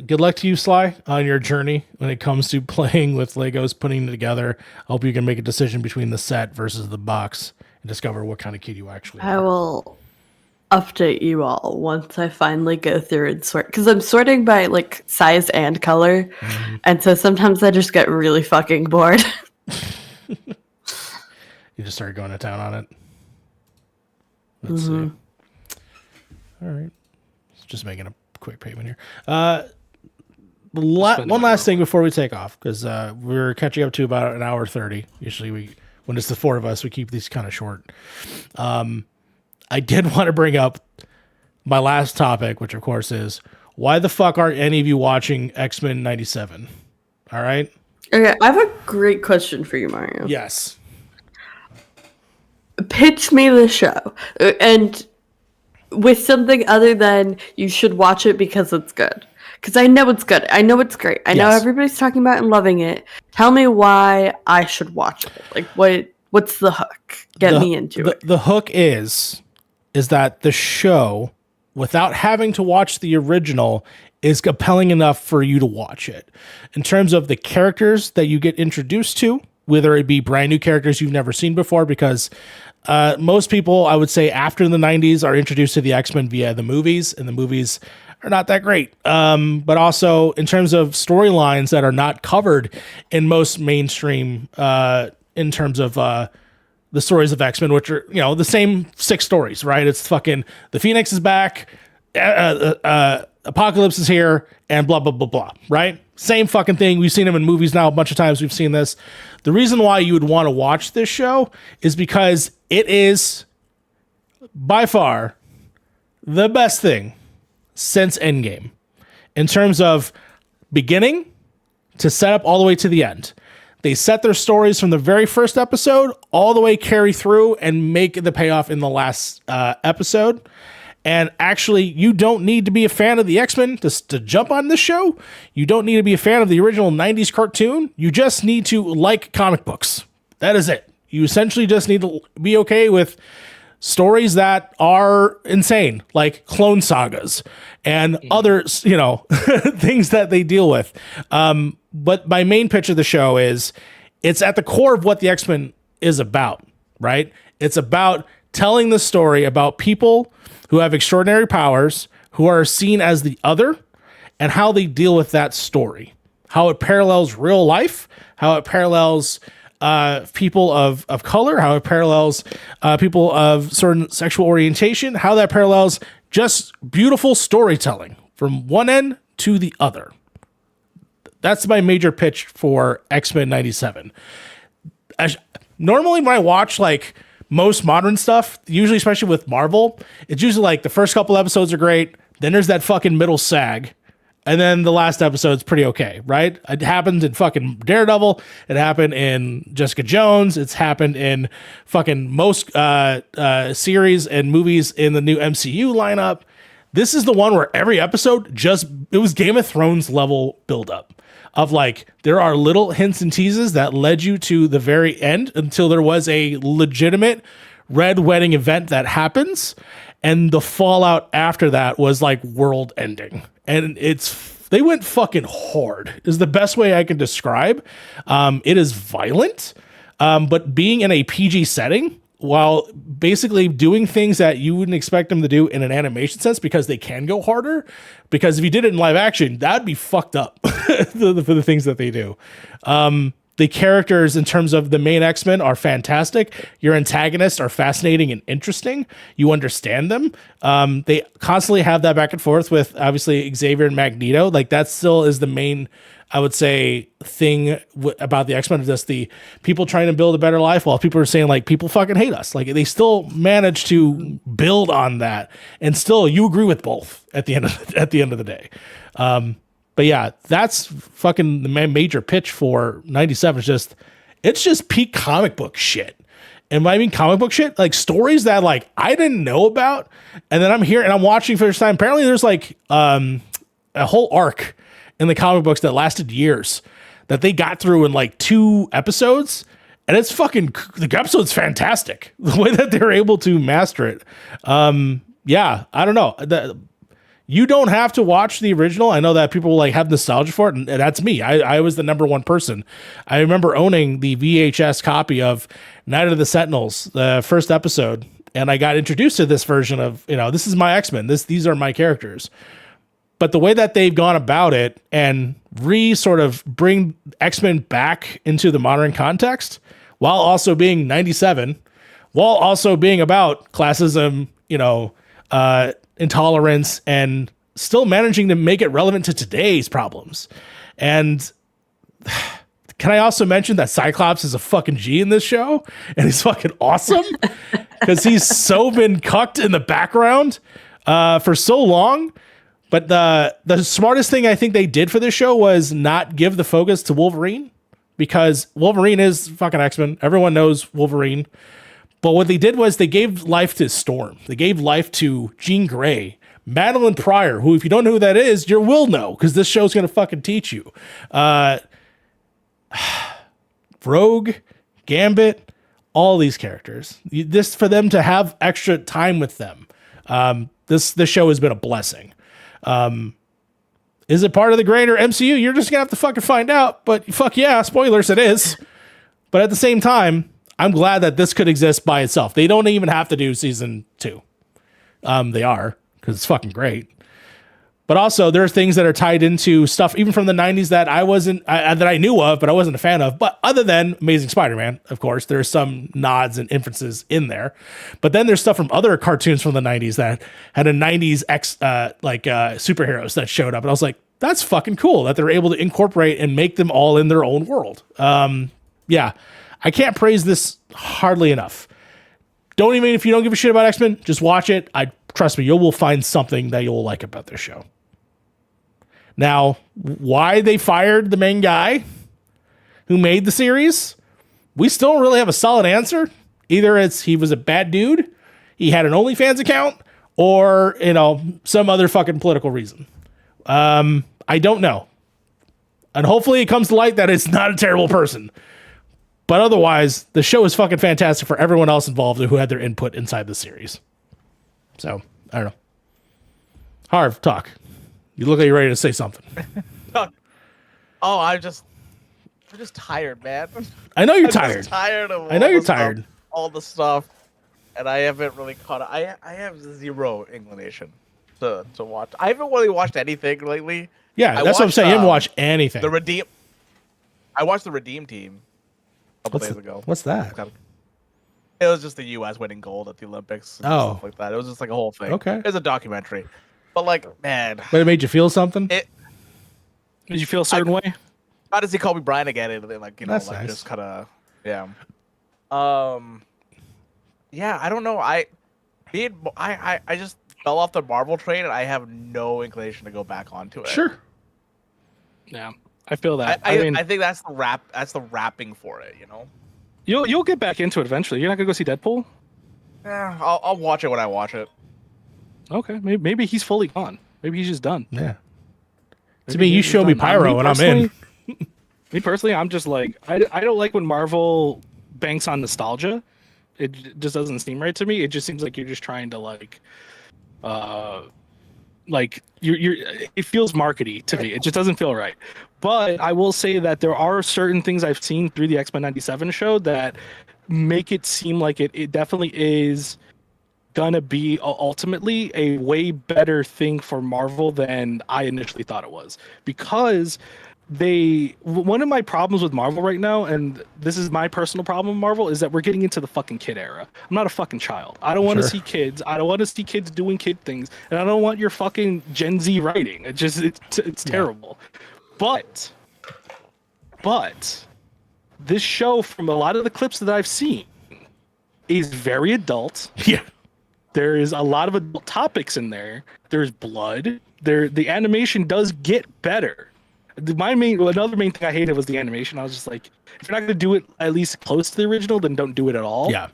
Good luck to you, Sly, on your journey when it comes to playing with Legos, putting it together. I hope you can make a decision between the set versus the box and discover what kind of kid you actually are. I will update you all once I finally go through and sort, because I'm sorting by like size and color, and so sometimes I just get really fucking bored. You just started going to town on it. Let's see. All right. Just making a quick payment here. One last thing before we take off, because we're catching up to about an hour 30. Usually when it's the four of us, we keep these kind of short. I did want to bring up my last topic, which of course is, why the fuck aren't any of you watching X-Men 97? All right. Okay, I have a great question for you, Mario. Yes. Pitch me the show, and with something other than you should watch it because it's good. Because I know it's good. I know it's great. I know everybody's talking about it and loving it. Tell me why I should watch it. Like, what's the hook? Get me into it. The hook is that the show, without having to watch the original, is compelling enough for you to watch it. In terms of the characters that you get introduced to, whether it be brand new characters you've never seen before, because most people, I would say, after the 90s are introduced to the X-Men via the movies, and the movies are not that great. But also in terms of storylines that are not covered in most mainstream, in terms of the stories of X-Men, which are, the same 6 stories, right? It's fucking the Phoenix is back, Apocalypse is here, and blah, blah, blah, blah, right? Same fucking thing. We've seen them in movies now a bunch of times. We've seen this. The reason why you would want to watch this show is because it is by far the best thing since Endgame in terms of beginning to set up all the way to the end. They set their stories from the very first episode all the way carry through and make the payoff in the last episode. And actually, you don't need to be a fan of the X-Men to jump on this show. You don't need to be a fan of the original 90s cartoon. You just need to like comic books. That is it. You essentially just need to be okay with stories that are insane, like clone sagas and other, things that they deal with. But my main pitch of the show is it's at the core of what the X-Men is about, right? It's about telling the story about people who have extraordinary powers, who are seen as the other, and how they deal with that story, how it parallels real life, how it parallels people of color, how it parallels people of certain sexual orientation, how that parallels just beautiful storytelling from one end to the other. That's my major pitch for X-Men 97. Normally when I watch like most modern stuff, usually especially with Marvel, it's usually like the first couple episodes are great, then there's that fucking middle sag, and then the last episode's pretty okay, right? It happened in fucking Daredevil. It happened in Jessica Jones. It's happened in fucking most series and movies in the new MCU lineup. This is the one where every episode it was Game of Thrones level buildup of like, there are little hints and teases that led you to the very end until there was a legitimate red wedding event that happens. And the fallout after that was like world ending. And they went fucking hard is the best way I can describe. It is violent, but being in a PG setting while basically doing things that you wouldn't expect them to do in an animation sense, because they can go harder. Because if you did it in live action, that'd be fucked up for the things that they do. The characters in terms of the main X-Men are fantastic. Your antagonists are fascinating and interesting. You understand them. They constantly have that back and forth with obviously Xavier and Magneto. Like that still is the main, I would say, thing about the X-Men, is just the people trying to build a better life while people are saying like, people fucking hate us. Like they still manage to build on that, and still you agree with both at the end of the day. But yeah, that's fucking the major pitch for 97. It's just peak comic book shit. And when I mean comic book shit, like stories that like I didn't know about, and then I'm here and I'm watching for the first time. Apparently there's like a whole arc in the comic books that lasted years that they got through in like 2 episodes. And it's fucking, the episode's fantastic. The way that they're able to master it. Yeah, I don't know. You don't have to watch the original. I know that people like have nostalgia for it, and that's me. I was the number one person. I remember owning the VHS copy of Night of the Sentinels, the first episode, and I got introduced to this version of, this is my X-Men. These are my characters. But the way that they've gone about it and sort of bring X-Men back into the modern context, while also being 97, while also being about classism, intolerance, and still managing to make it relevant to today's problems. And can I also mention that Cyclops is a fucking G in this show, and he's fucking awesome because he's so been cucked in the background for so long. But the smartest thing I think they did for this show was not give the focus to Wolverine, because Wolverine is fucking X-Men. Everyone knows Wolverine. But what they did was they gave life to Storm. They gave life to Jean Grey, Madeline Pryor, who, if you don't know who that is, you will know, because this show's going to fucking teach you. Rogue, Gambit, all these characters. This, for them to have extra time with them. This show has been a blessing. Is it part of the greater MCU? You're just going to have to fucking find out. But fuck yeah, spoilers, it is. But at the same time, I'm glad that this could exist by itself. They don't even have to do season 2. They are, because it's fucking great. But also, there are things that are tied into stuff even from the 90s that that I knew of, but I wasn't a fan of. But other than Amazing Spider-Man, of course, there's some nods and inferences in there. But then there's stuff from other cartoons from the 90s that had a 90s superheroes that showed up. And I was like, that's fucking cool that they're able to incorporate and make them all in their own world. Yeah. I can't praise this hardly enough. If you don't give a shit about X-Men, just watch it. Trust me, you will find something that you will like about this show. Now, why they fired the main guy who made the series, we still don't really have a solid answer. Either he was a bad dude, he had an OnlyFans account, or, some other fucking political reason. I don't know. And hopefully it comes to light that it's not a terrible person. But otherwise, the show is fucking fantastic for everyone else involved who had their input inside the series. So, I don't know. Harv, talk. You look like you're ready to say something. Oh, I'm just tired, man. I know you're I'm tired. just tired of I know all you're the stuff- tired. all the stuff, and I haven't really caught up. I have zero inclination to watch. I haven't really watched anything lately. Yeah, I that's what I'm watched, saying. You haven't watched anything. I watched the Redeem Team a couple days ago. What's that? It was just the U.S. winning gold at the Olympics and stuff like that. It was just like a whole thing. Okay. It was a documentary. But like, man, But it made you feel something? Did you feel a certain way? got to see Kobe Bryant again, and like That's like nice. just kind of yeah. Yeah, I don't know. I just fell off the Marvel train, and I have no inclination to go back onto it. Sure. Yeah, I feel that. I mean, think that's the rap. That's the wrapping for it. You know. you'll get back into it eventually. You're not gonna go see Deadpool? Yeah, I'll watch it when I watch it. Okay, maybe he's fully gone. Maybe he's just done. Yeah. To Maybe me, you he's show me done. Pyro and I'm in. Me personally, I'm just like I don't like when Marvel banks on nostalgia. It just doesn't seem right to me. It just seems like you're just trying to you're it feels markety to me. It just doesn't feel right. But I will say that there are certain things I've seen through the X-Men 97 show that make it seem like it definitely is gonna be ultimately a way better thing for Marvel than I initially thought it was, because one of my problems with Marvel right now, and this is my personal problem with Marvel, is that we're getting into the fucking kid era. I'm not a fucking child. I don't want to Sure. see kids. I don't want to see kids doing kid things, and I don't want your fucking Gen Z writing. It's terrible. But this show, from a lot of the clips that I've seen, is very adult. Yeah. There is a lot of adult topics in there. There's blood. The animation does get better. Another main thing I hated was the animation. I was just like, if you're not gonna do it at least close to the original, then don't do it at all. Yeah.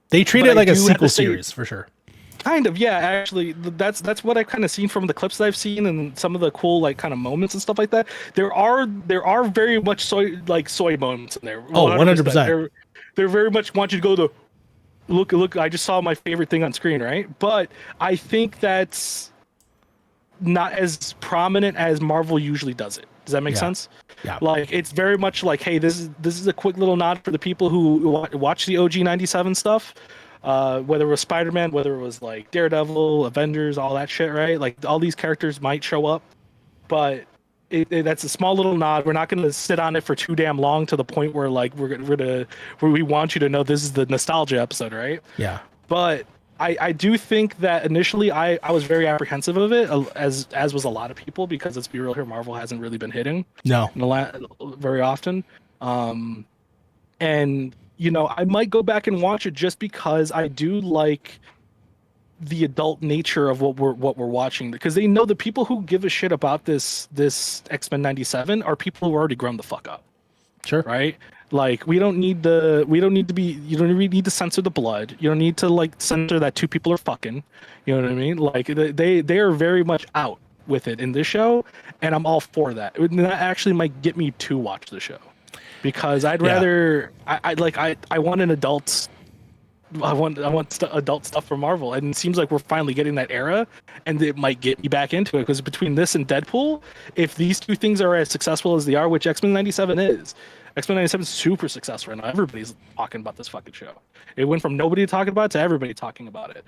They treat but it like I a do have sequel to say- series for sure. Kind of, yeah. Actually, that's what I've kind of seen from the clips that I've seen and some of the cool kind of moments and stuff like that. There are very much soy moments in there. Oh, 100%. They're very much want you to go to look. I just saw my favorite thing on screen, right? But I think that's not as prominent as Marvel usually does it. Does that make sense? Yeah. Like, it's very much like, hey, this is a quick little nod for the people who watch the OG 97 stuff. Whether it was Spider-Man, whether it was like Daredevil, Avengers, all that shit, right? Like, all these characters might show up, but that's a small little nod. We're not going to sit on it for too damn long to the point where like where we want you to know this is the nostalgia episode, right? Yeah. But I do think that initially I was very apprehensive of it, as was a lot of people, because let's be real here, Marvel hasn't really been hitting No. very often. And I might go back and watch it just because I do like the adult nature of what we're watching, because they know the people who give a shit about this X-Men 97 are people who already grown the fuck up. Sure. Right? Like, you don't need to really need to censor the blood. You don't need to censor that two people are fucking. You know what I mean? Like, they are very much out with it in this show, and I'm all for that. And that actually might get me to watch the show, because I'd rather I want an adult. I want adult stuff from Marvel, and it seems like we're finally getting that era, and it might get me back into it, because between this and Deadpool, if these two things are as successful as they are, which X-Men 97 is, X-Men 97 is super successful right now. Everybody's talking about this fucking show. It went from nobody talking about it to everybody talking about it.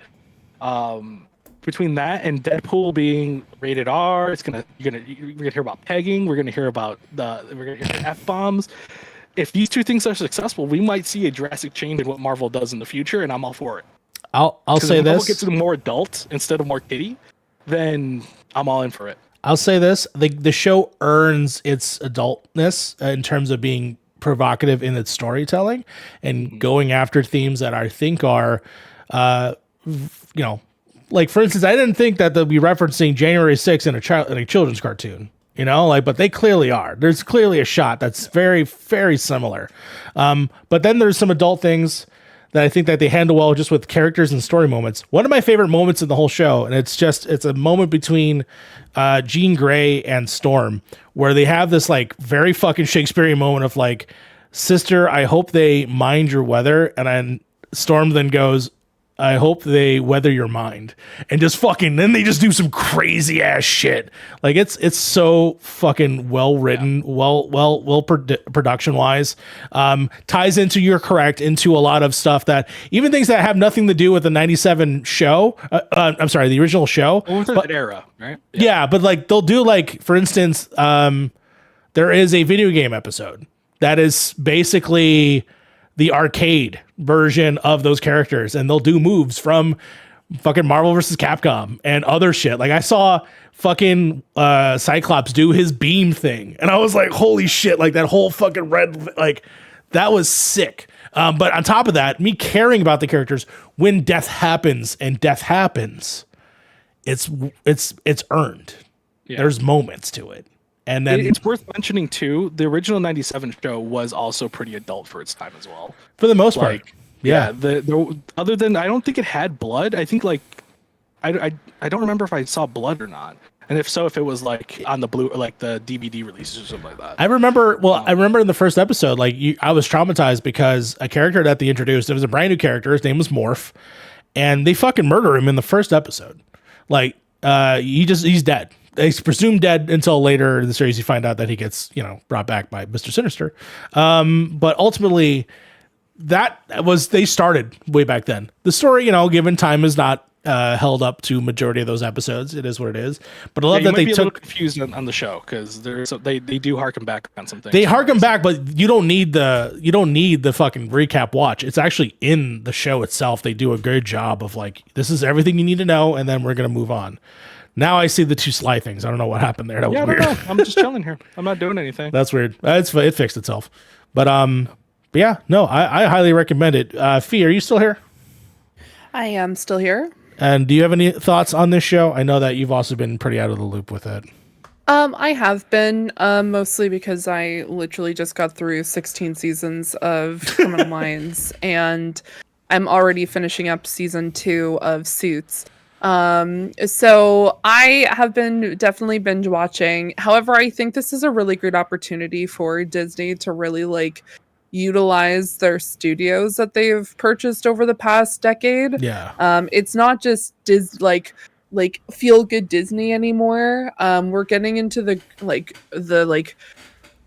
Between that and Deadpool being rated R, you're gonna hear about pegging. We're gonna hear about F-bombs. If these two things are successful, we might see a drastic change in what Marvel does in the future, and I'm all for it. I'll say if Marvel this. gets to more adult instead of more kiddie, then I'm all in for it. I'll say this. The show earns its adultness in terms of being provocative in its storytelling and going after themes that I think are, like, for instance, I didn't think that they'll be referencing January 6th in a children's cartoon. But they clearly are. There's clearly a shot that's very, very similar. But then there's some adult things that I think that they handle well just with characters and story moments. One of my favorite moments in the whole show, and it's a moment between Jean Grey and Storm, where they have this very fucking Shakespearean moment of sister, I hope they mind your weather. And then Storm then goes, I hope they weather your mind. And just fucking, then they just do some crazy ass shit. Like it's so fucking well written, production wise. Ties into, you're correct, into a lot of stuff that even things that have nothing to do with the 97 show. I'm sorry, the original show. Well, but, that era, right? Yeah, but like they'll do, like, for instance, there is a video game episode that is basically the arcade version of those characters, and they'll do moves from fucking Marvel vs. Capcom and other shit. Like I saw fucking Cyclops do his beam thing, and I was like, holy shit, like that whole fucking red, like that was sick. But on top of that, me caring about the characters, when death happens, it's earned. Yeah. There's moments to it. And then it's worth mentioning too, the original 97 show was also pretty adult for its time as well. For the most part. Like, yeah. The other than, I don't think it had blood. I think like I don't remember if I saw blood or not. And if so, if it was like on the blue or like the DVD releases or something like that. I remember in the first episode, like I was traumatized because a character that they introduced, it was a brand new character. His name was Morph, and they fucking murder him in the first episode. Like he's dead. He's presumed dead until later in the series you find out that he gets, brought back by Mr. Sinister. But ultimately, they started way back then. The story, given time, is not held up to majority of those episodes. It is what it is. But I love that they took. A little confused on the show because they do harken back on some things. They harken back, but you don't need the fucking recap watch. It's actually in the show itself. They do a good job of like, this is everything you need to know, and then we're gonna move on. Now I see the two Sly things. I don't know what happened there. That was weird. I'm just chilling here. I'm not doing anything. That's weird. It fixed itself. But yeah, no, I highly recommend it. Fee, are you still here? I am still here. And do you have any thoughts on this show? I know that you've also been pretty out of the loop with it. I have been, mostly because I literally just got through 16 seasons of Criminal Minds, and I'm already finishing up season 2 of Suits. So I have been definitely binge watching. However, I think this is a really great opportunity for Disney to really like utilize their studios that they've purchased over the past decade. Yeah. It's not just like feel good Disney anymore. We're getting into the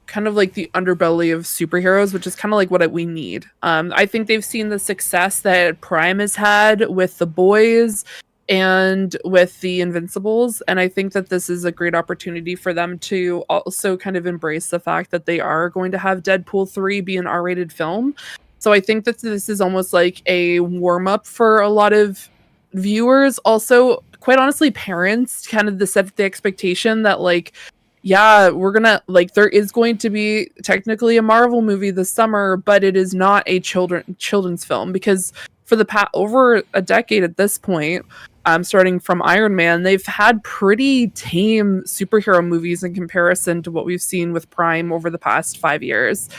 kind of like the underbelly of superheroes, which is kind of like what we need. I think they've seen the success that Prime has had with The Boys and with the Invincibles, and I think that this is a great opportunity for them to also kind of embrace the fact that they are going to have Deadpool 3 be an R-rated film. So I think that this is almost like a warm-up for a lot of viewers. Also, quite honestly, parents kind of set the expectation that like, yeah, we're gonna like, there is going to be technically a Marvel movie this summer, but it is not a children's film, because for the over a decade at this point, starting from Iron Man, they've had pretty tame superhero movies in comparison to what we've seen with Prime over the past 5 years.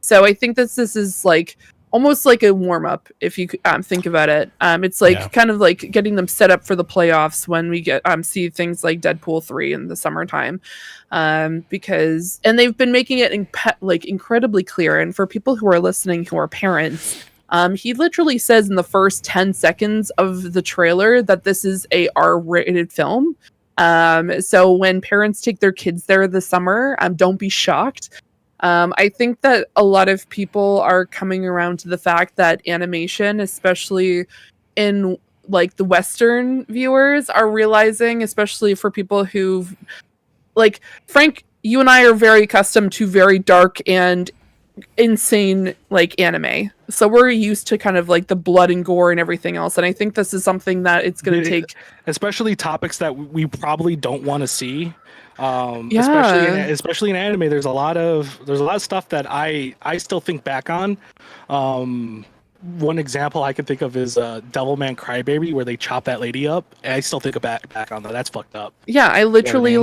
So I think that this is like almost like a warm-up, if you think about it. It's like kind of like getting them set up for the playoffs when we get see things like Deadpool 3 in the summertime. Because they've been making it incredibly clear, and for people who are listening who are parents, he literally says in the first 10 seconds of the trailer that this is a R-rated film. So when parents take their kids there this summer, don't be shocked. I think that a lot of people are coming around to the fact that animation, especially in like the Western viewers, are realizing, especially for people who've like Frank, you and I are very accustomed to very dark and insane like anime, so we're used to kind of like the blood and gore and everything else, and I think this is something that it's going to take, especially topics that we probably don't want to see. Especially in anime, there's a lot of stuff that I still think back on. One example I can think of is Devilman Crybaby, where they chop that lady up, and I still think back on that. That's fucked up. Yeah, I literally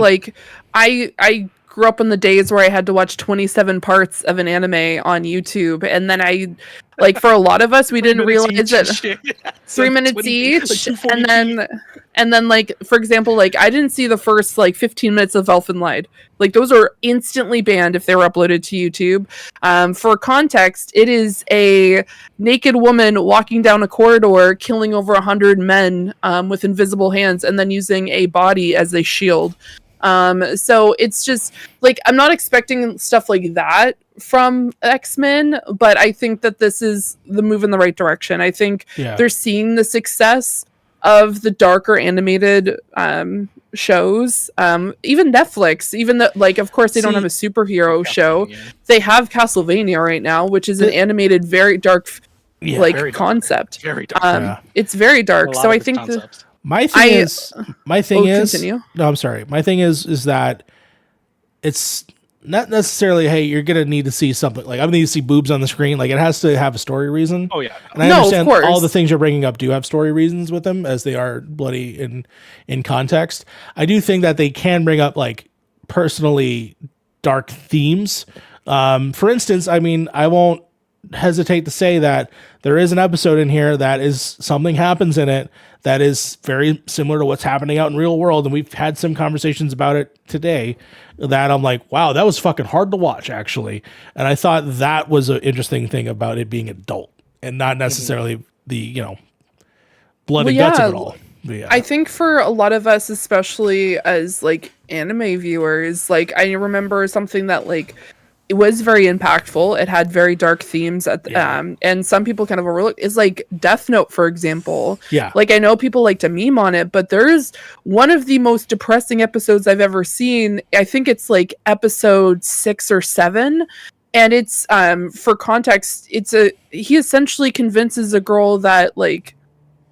I grew up in the days where I had to watch 27 parts of an anime on YouTube, and then I like, for a lot of us, we didn't realize that 3 minutes each, and And then, like, for example, like, I didn't see the first, like, 15 minutes of Elfenlied. Like, those are instantly banned if they were uploaded to YouTube. For context, it is a naked woman walking down a corridor, killing over 100 men with invisible hands, and then using a body as a shield. So it's just, like, I'm not expecting stuff like that from X-Men, but I think that this is the move in the right direction. I think they're seeing the success of the darker animated shows. Even Netflix, even though, like, of course they don't have a superhero show, they have Castlevania right now, which is an animated, very dark very concept. Very dark. It's very dark. So I think my thing is continue. no, I'm sorry. My thing is that it's not necessarily, hey, you're gonna need to see something, like, I'm gonna need to see boobs on the screen. Like, it has to have a story reason. Oh yeah. And I understand all the things you're bringing up do have story reasons with them, as they are bloody in context. I do think that they can bring up, like, personally dark themes. For instance, I mean, I won't hesitate to say that there is an episode in here that is, something happens in it that is very similar to what's happening out in real world, and we've had some conversations about it today that I'm like, wow, that was fucking hard to watch, actually. And I thought that was an interesting thing about it being adult and not necessarily the, you know, blood and guts of it all. Yeah. I think for a lot of us, especially as, like, anime viewers, like, I remember something that, like, it was very impactful. It had very dark themes at the, and some people kind of overlook is, like, Death Note, for example. Yeah. Like, I know people like to meme on it, but there's one of the most depressing episodes I've ever seen. I think it's like episode 6 or 7. And it's, for context, he essentially convinces a girl that, like,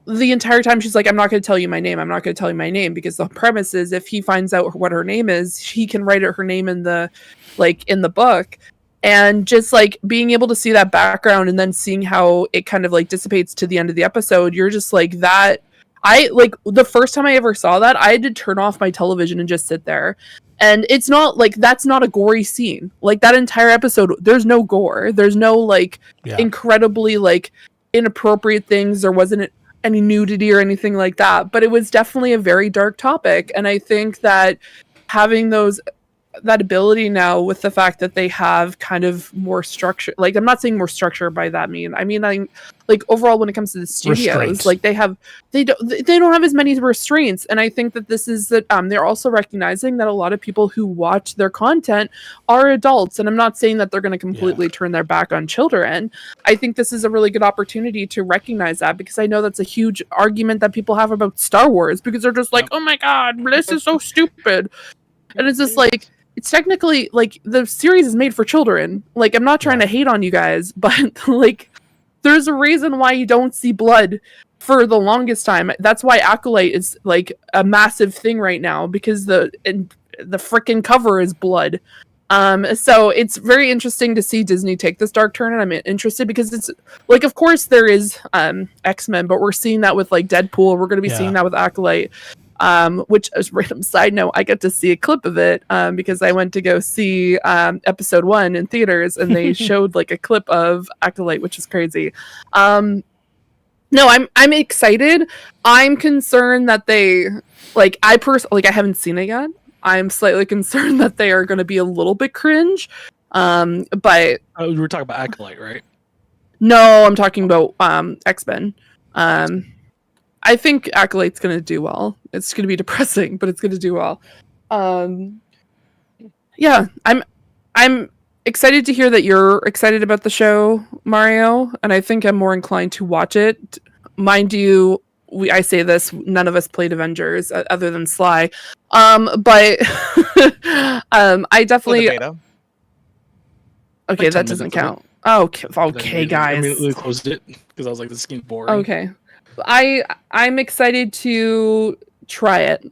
the entire time she's like, I'm not going to tell you my name. I'm not going to tell you my name, because the premise is if he finds out what her name is, he can write her name in the, like, in the book. And just, like, being able to see that background and then seeing how it kind of, like, dissipates to the end of the episode, you're just like, that. I, like, the first time I ever saw that, I had to turn off my television and just sit there. And it's not, like, that's not a gory scene. Like, that entire episode, there's no gore. There's no, like, incredibly, like, inappropriate things. There wasn't any nudity or anything like that, but it was definitely a very dark topic. And I think that having that ability now, with the fact that they have kind of more structure, like, I'm not saying more structure by that I mean, like, overall, when it comes to the studios, restraints. like, they don't have as many restraints. And I think that this is that they're also recognizing that a lot of people who watch their content are adults. And I'm not saying that they're going to completely turn their back on children. I think this is a really good opportunity to recognize that, because I know that's a huge argument that people have about Star Wars, because they're just like, oh my God, this is so stupid. And it's just like, it's technically, like, the series is made for children. Like, I'm not trying to hate on you guys, but, like, there's a reason why you don't see blood for the longest time. That's why Acolyte is, like, a massive thing right now, because the freaking cover is blood. So it's very interesting to see Disney take this dark turn, and I'm interested because it's, like, of course there is X-Men, but we're seeing that with, like, Deadpool. We're going to be seeing that with Acolyte. Which, as a random side note, I got to see a clip of it because I went to go see episode 1 in theaters, and they showed, like, a clip of Acolyte, which is crazy. No, I'm excited. I'm concerned that they, like, I haven't seen it yet. I'm slightly concerned that they are going to be a little bit cringe. But we were talking about Acolyte, right? No, I'm talking about X-Men. I think Acolyte's going to do well. It's going to be depressing, but it's going to do well. Yeah, I'm excited to hear that you're excited about the show, Mario, and I think I'm more inclined to watch it. Mind you, I say this, none of us played Avengers other than Sly. But I definitely Beta. Okay, like that doesn't count. Okay, guys. I immediately closed it because I was like, this is getting boring. Okay. I'm excited to try it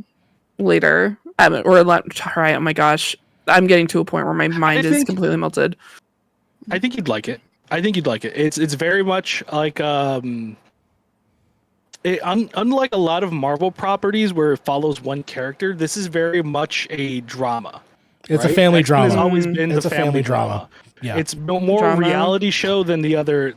later. Or not try it. Oh my gosh. I'm getting to a point where my mind is completely melted. I think you'd like it. It's very much like unlike a lot of Marvel properties where it follows one character, this is very much a drama. It's a family drama. It's always been It's the a family drama. drama. Yeah. It's more reality show than the other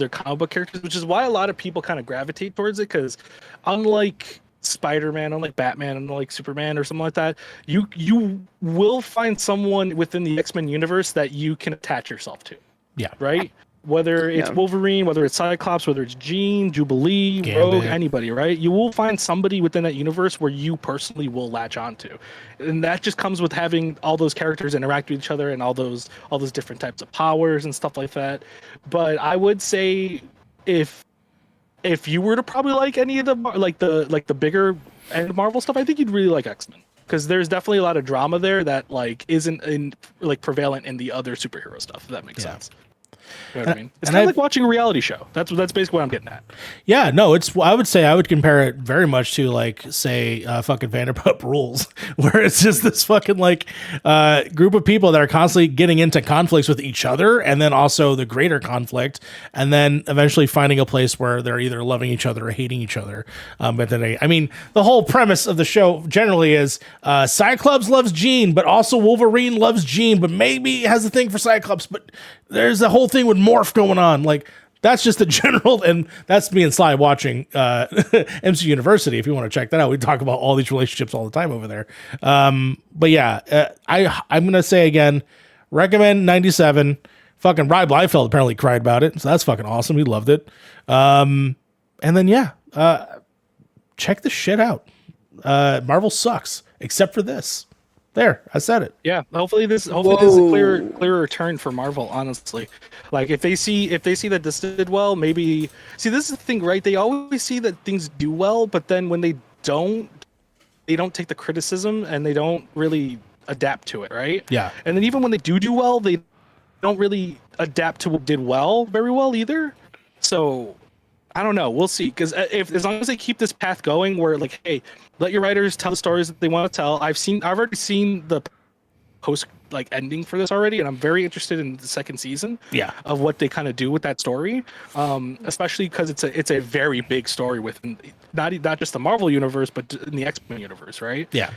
comic book characters, which is why a lot of people kind of gravitate towards it, because unlike Spider-Man, unlike Batman, unlike Superman or something like that, you will find someone within the X-Men universe that you can attach yourself to. Yeah. Right? Whether it's Wolverine, whether it's Cyclops, whether it's Jean, Jubilee, Gambit. Rogue, anybody, right? You will find somebody within that universe where you personally will latch onto. And that just comes with having all those characters interact with each other and all those different types of powers and stuff like that. But I would say if you were to probably like any of the bigger end Marvel stuff, I think you'd really like X-Men. Because there's definitely a lot of drama there that like isn't prevalent in the other superhero stuff, if that makes sense. You know what I mean? It's kind of like watching a reality show. That's basically what I'm getting at. Yeah, no, I would say I would compare it very much to like, say, fucking Vanderpump Rules, where it's just this fucking like group of people that are constantly getting into conflicts with each other, and then also the greater conflict, and then eventually finding a place where they're either loving each other or hating each other. But then the whole premise of the show generally is Cyclops loves Jean, but also Wolverine loves Jean, but maybe has a thing for Cyclops, but there's a whole thing with Morph going on. Like, that's just the general, and that's me and Sly watching MC University. If you want to check that out, we talk about all these relationships all the time over there. But yeah, I'm gonna say again, recommend 97. Fucking Rob Liefeld apparently cried about it, so that's fucking awesome. He loved it. And then check this shit out. Marvel sucks except for this. There, I said it. Yeah, hopefully this is a clearer return for Marvel, honestly. Like if they see that this did well, maybe this is the thing, right? They always see that things do well, but then when they don't take the criticism and they don't really adapt to it, right? Yeah. And then even when they do well, they don't really adapt to what did well very well either. So I don't know. We'll see. Because as long as they keep this path going, where like, hey, let your writers tell the stories that they want to tell. I've already seen the post ending for this already, and I'm very interested in the second season. Yeah. Of what they kind of do with that story, especially because it's a very big story within not just the Marvel universe, but in the X-Men universe, right? Yeah.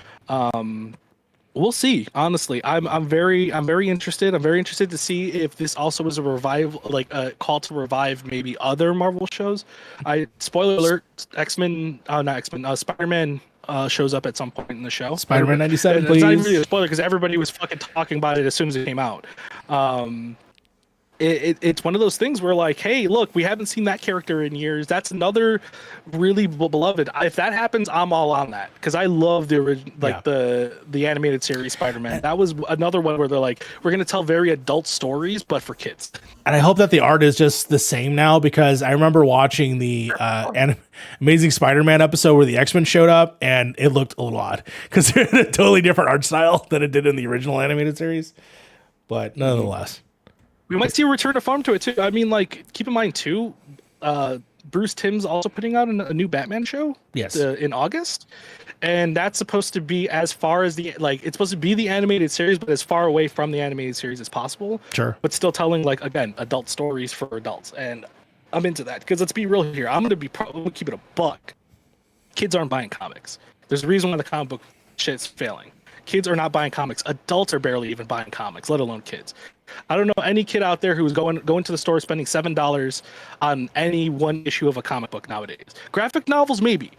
We'll see. Honestly, I'm very interested. I'm very interested to see if this also is a revival, like a call to revive maybe other Marvel shows. Spoiler alert: Spider-Man shows up at some point in the show. Spider-Man 97, please. It's not even really a spoiler because everybody was fucking talking about it as soon as it came out. It's one of those things where like, hey, look, we haven't seen that character in years. That's another really beloved. If that happens, I'm all on that because I love the original, the animated series Spider-Man. That was another one where they're like, we're gonna tell very adult stories, but for kids. And I hope that the art is just the same now, because I remember watching the Amazing Spider-Man episode where the X-Men showed up, and it looked a little odd because it had a totally different art style than it did in the original animated series. But nonetheless. We might see a return to form to it too. I mean, like, keep in mind too, Bruce Timm's also putting out a new Batman show. Yes. In August, and that's supposed to be as far as it's supposed to be the animated series, but as far away from the animated series as possible. Sure. But still telling adult stories for adults, and I'm into that because let's be real here. I'm gonna keep it a buck. Kids aren't buying comics. There's a reason why the comic book shit's failing. Kids are not buying comics. Adults are barely even buying comics, let alone kids. I don't know any kid out there who's going to the store spending $7 on any one issue of a comic book nowadays. Graphic novels, maybe.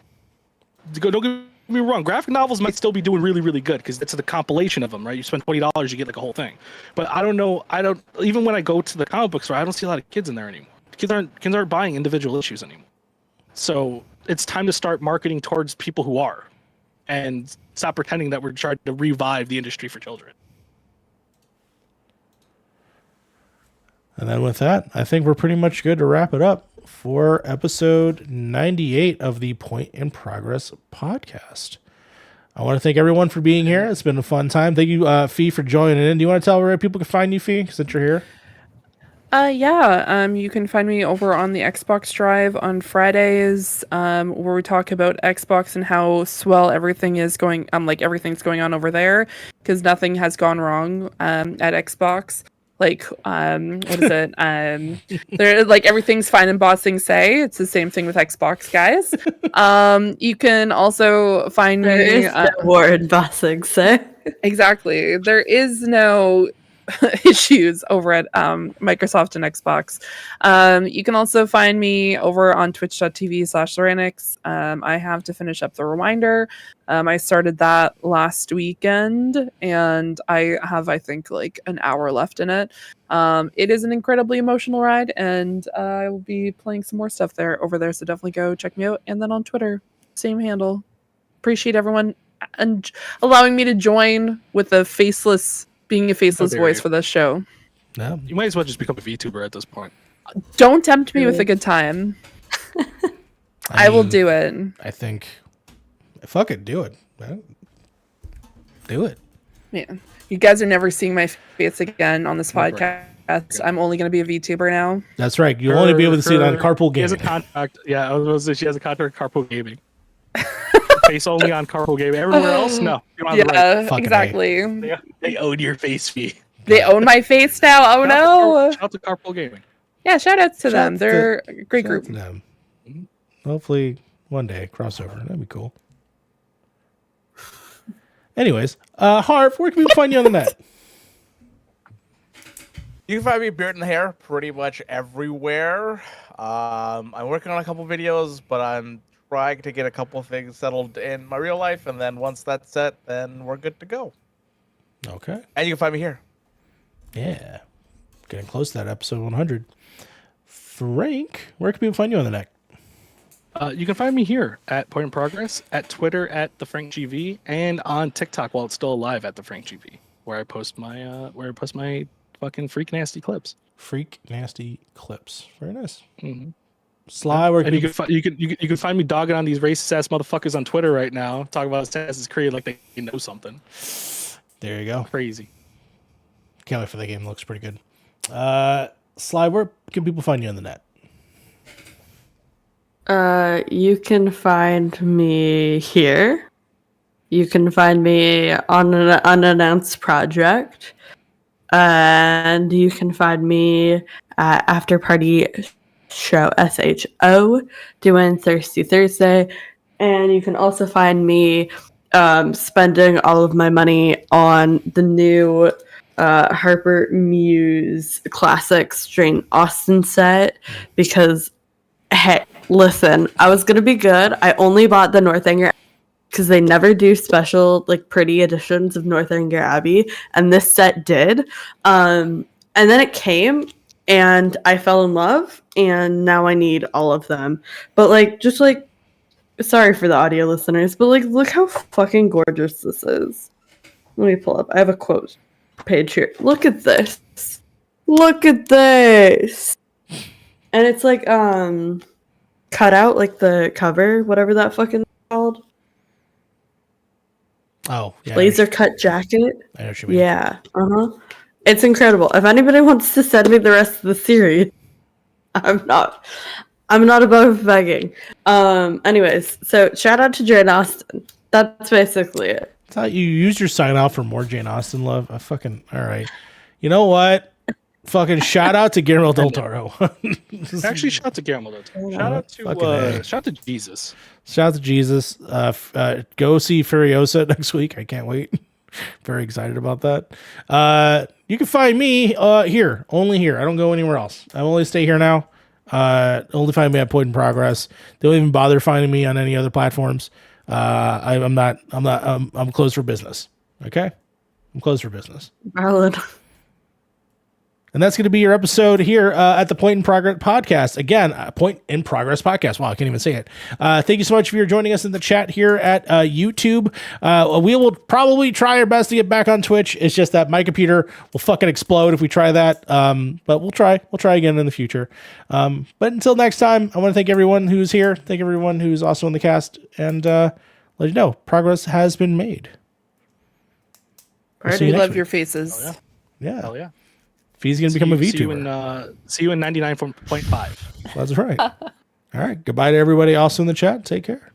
Don't get me wrong. Graphic novels might still be doing really, really good because it's the compilation of them, right? You spend $20, you get like a whole thing. But I don't know. Even when I go to the comic book store, I don't see a lot of kids in there anymore. Kids aren't buying individual issues anymore. So it's time to start marketing towards people who are, and stop pretending that we're trying to revive the industry for children. And then with that, I think we're pretty much good to wrap it up for episode 98 of the Point in Progress podcast. I want to thank everyone for being here. It's been a fun time. Thank you, Fee, for joining in. Do you want to tell where people can find you, Fee, since you're here? You can find me over on the Xbox Drive on Fridays, where we talk about Xbox and how swell everything is going. Everything's going on over there because nothing has gone wrong at Xbox. What is it? They're everything's fine in Bossing Say. It's the same thing with Xbox, guys. You can also find me. There is no war in Bossing Say. Exactly. There is no issues over at Microsoft and Xbox. You can also find me over on twitch.tv/Serenix. I have to finish up the reminder. I started that last weekend, and I have, I think, like an hour left in it. It is an incredibly emotional ride, and I will be playing some more stuff over there, so definitely go check me out. And then on Twitter, same handle. Appreciate everyone and allowing me to join with being a faceless voice for this show. No. You might as well just become a VTuber at this point. Don't tempt me with a good time. I will do it. I think, fuck it, do it. Do it. Yeah. You guys are never seeing my face again on this podcast. I'm only going to be a VTuber now. That's right. You'll only be able to see it on Carpool She has Gaming. a contract. Yeah, I was going to say she has a contract with Carpool Gaming. Face only on Carpool Gaming. Everywhere else, no. You don't have the right. Yeah, Fucking exactly. They own your face fee. They own my face now. Oh no! Shout out to Carpool Gaming. Yeah, shout outs to Shout them. out They're a great Shout out group. to them. Hopefully one day crossover. That'd be cool. Anyways, Harv, where can we find you on the net? You can find me beard and hair pretty much everywhere. I'm working on a couple videos, but I'm trying to get a couple things settled in my real life, and then once that's set, then we're good to go. Okay. And you can find me here. Yeah. Getting close to that episode 100. Frank, where can people find you on the net? You can find me here at Point in Progress, at Twitter at the Frank GV, and on TikTok while it's still alive at the Frank GV, where I post my fucking freak nasty clips. Freak nasty clips. Very nice. Mm-hmm. Sly, where can And you can find me dogging on these racist ass motherfuckers on Twitter right now, talking about Assassin's Creed like they know something. There you go. Crazy. Can't wait for that game. It looks pretty good. Sly, where can people find you on the net? You can find me here. You can find me on an unannounced project. And you can find me at After Party Show SHO doing Thirsty Thursday. And you can also find me spending all of my money on the new Harper Muse Classics Jane Austen set because, hey, listen, I was going to be good. I only bought the Northanger because they never do special, like, pretty editions of Northanger Abbey, and this set did. And then it came, and I fell in love, and now I need all of them. But, like, just, like, sorry for the audio listeners, but, like, look how fucking gorgeous this is. Let me pull up. I have a quote page here. Look at this. Look at this. And it's, like, cut out, like, the cover, whatever that fucking called. Oh, yeah. Laser cut jacket. I know what you mean. Yeah. It's incredible. If anybody wants to send me the rest of the series, I'm not above begging. Anyways, so shout out to Jane Austen. That's basically it. I thought you used your sign off for more Jane Austen love. I fucking all right. You know what? Fucking shout out to Guillermo del Toro. Actually, shout out to Guillermo del Toro. Shout out to Jesus. Shout out to Jesus. Go see Furiosa next week. I can't wait. Very excited about that. You can find me here, only here. I don't go anywhere else. I only stay here now. Only find me at Point in Progress. They don't even bother finding me on any other platforms. I'm closed for business. Okay, I'm closed for business. Valid. And that's going to be your episode here at the Point in Progress podcast. Again, Point in Progress podcast. Wow, I can't even say it. Thank you so much for joining us in the chat here at YouTube. We will probably try our best to get back on Twitch. It's just that my computer will fucking explode if we try that. But we'll try. We'll try again in the future. But until next time, I want to thank everyone who's here. Thank everyone who's also in the cast. And let you know, progress has been made. We'll see you We next love week. your faces. Oh, Yeah. Hell yeah. He's going to become a VTuber. See you in 99.5. That's right. All right. Goodbye to everybody also in the chat. Take care.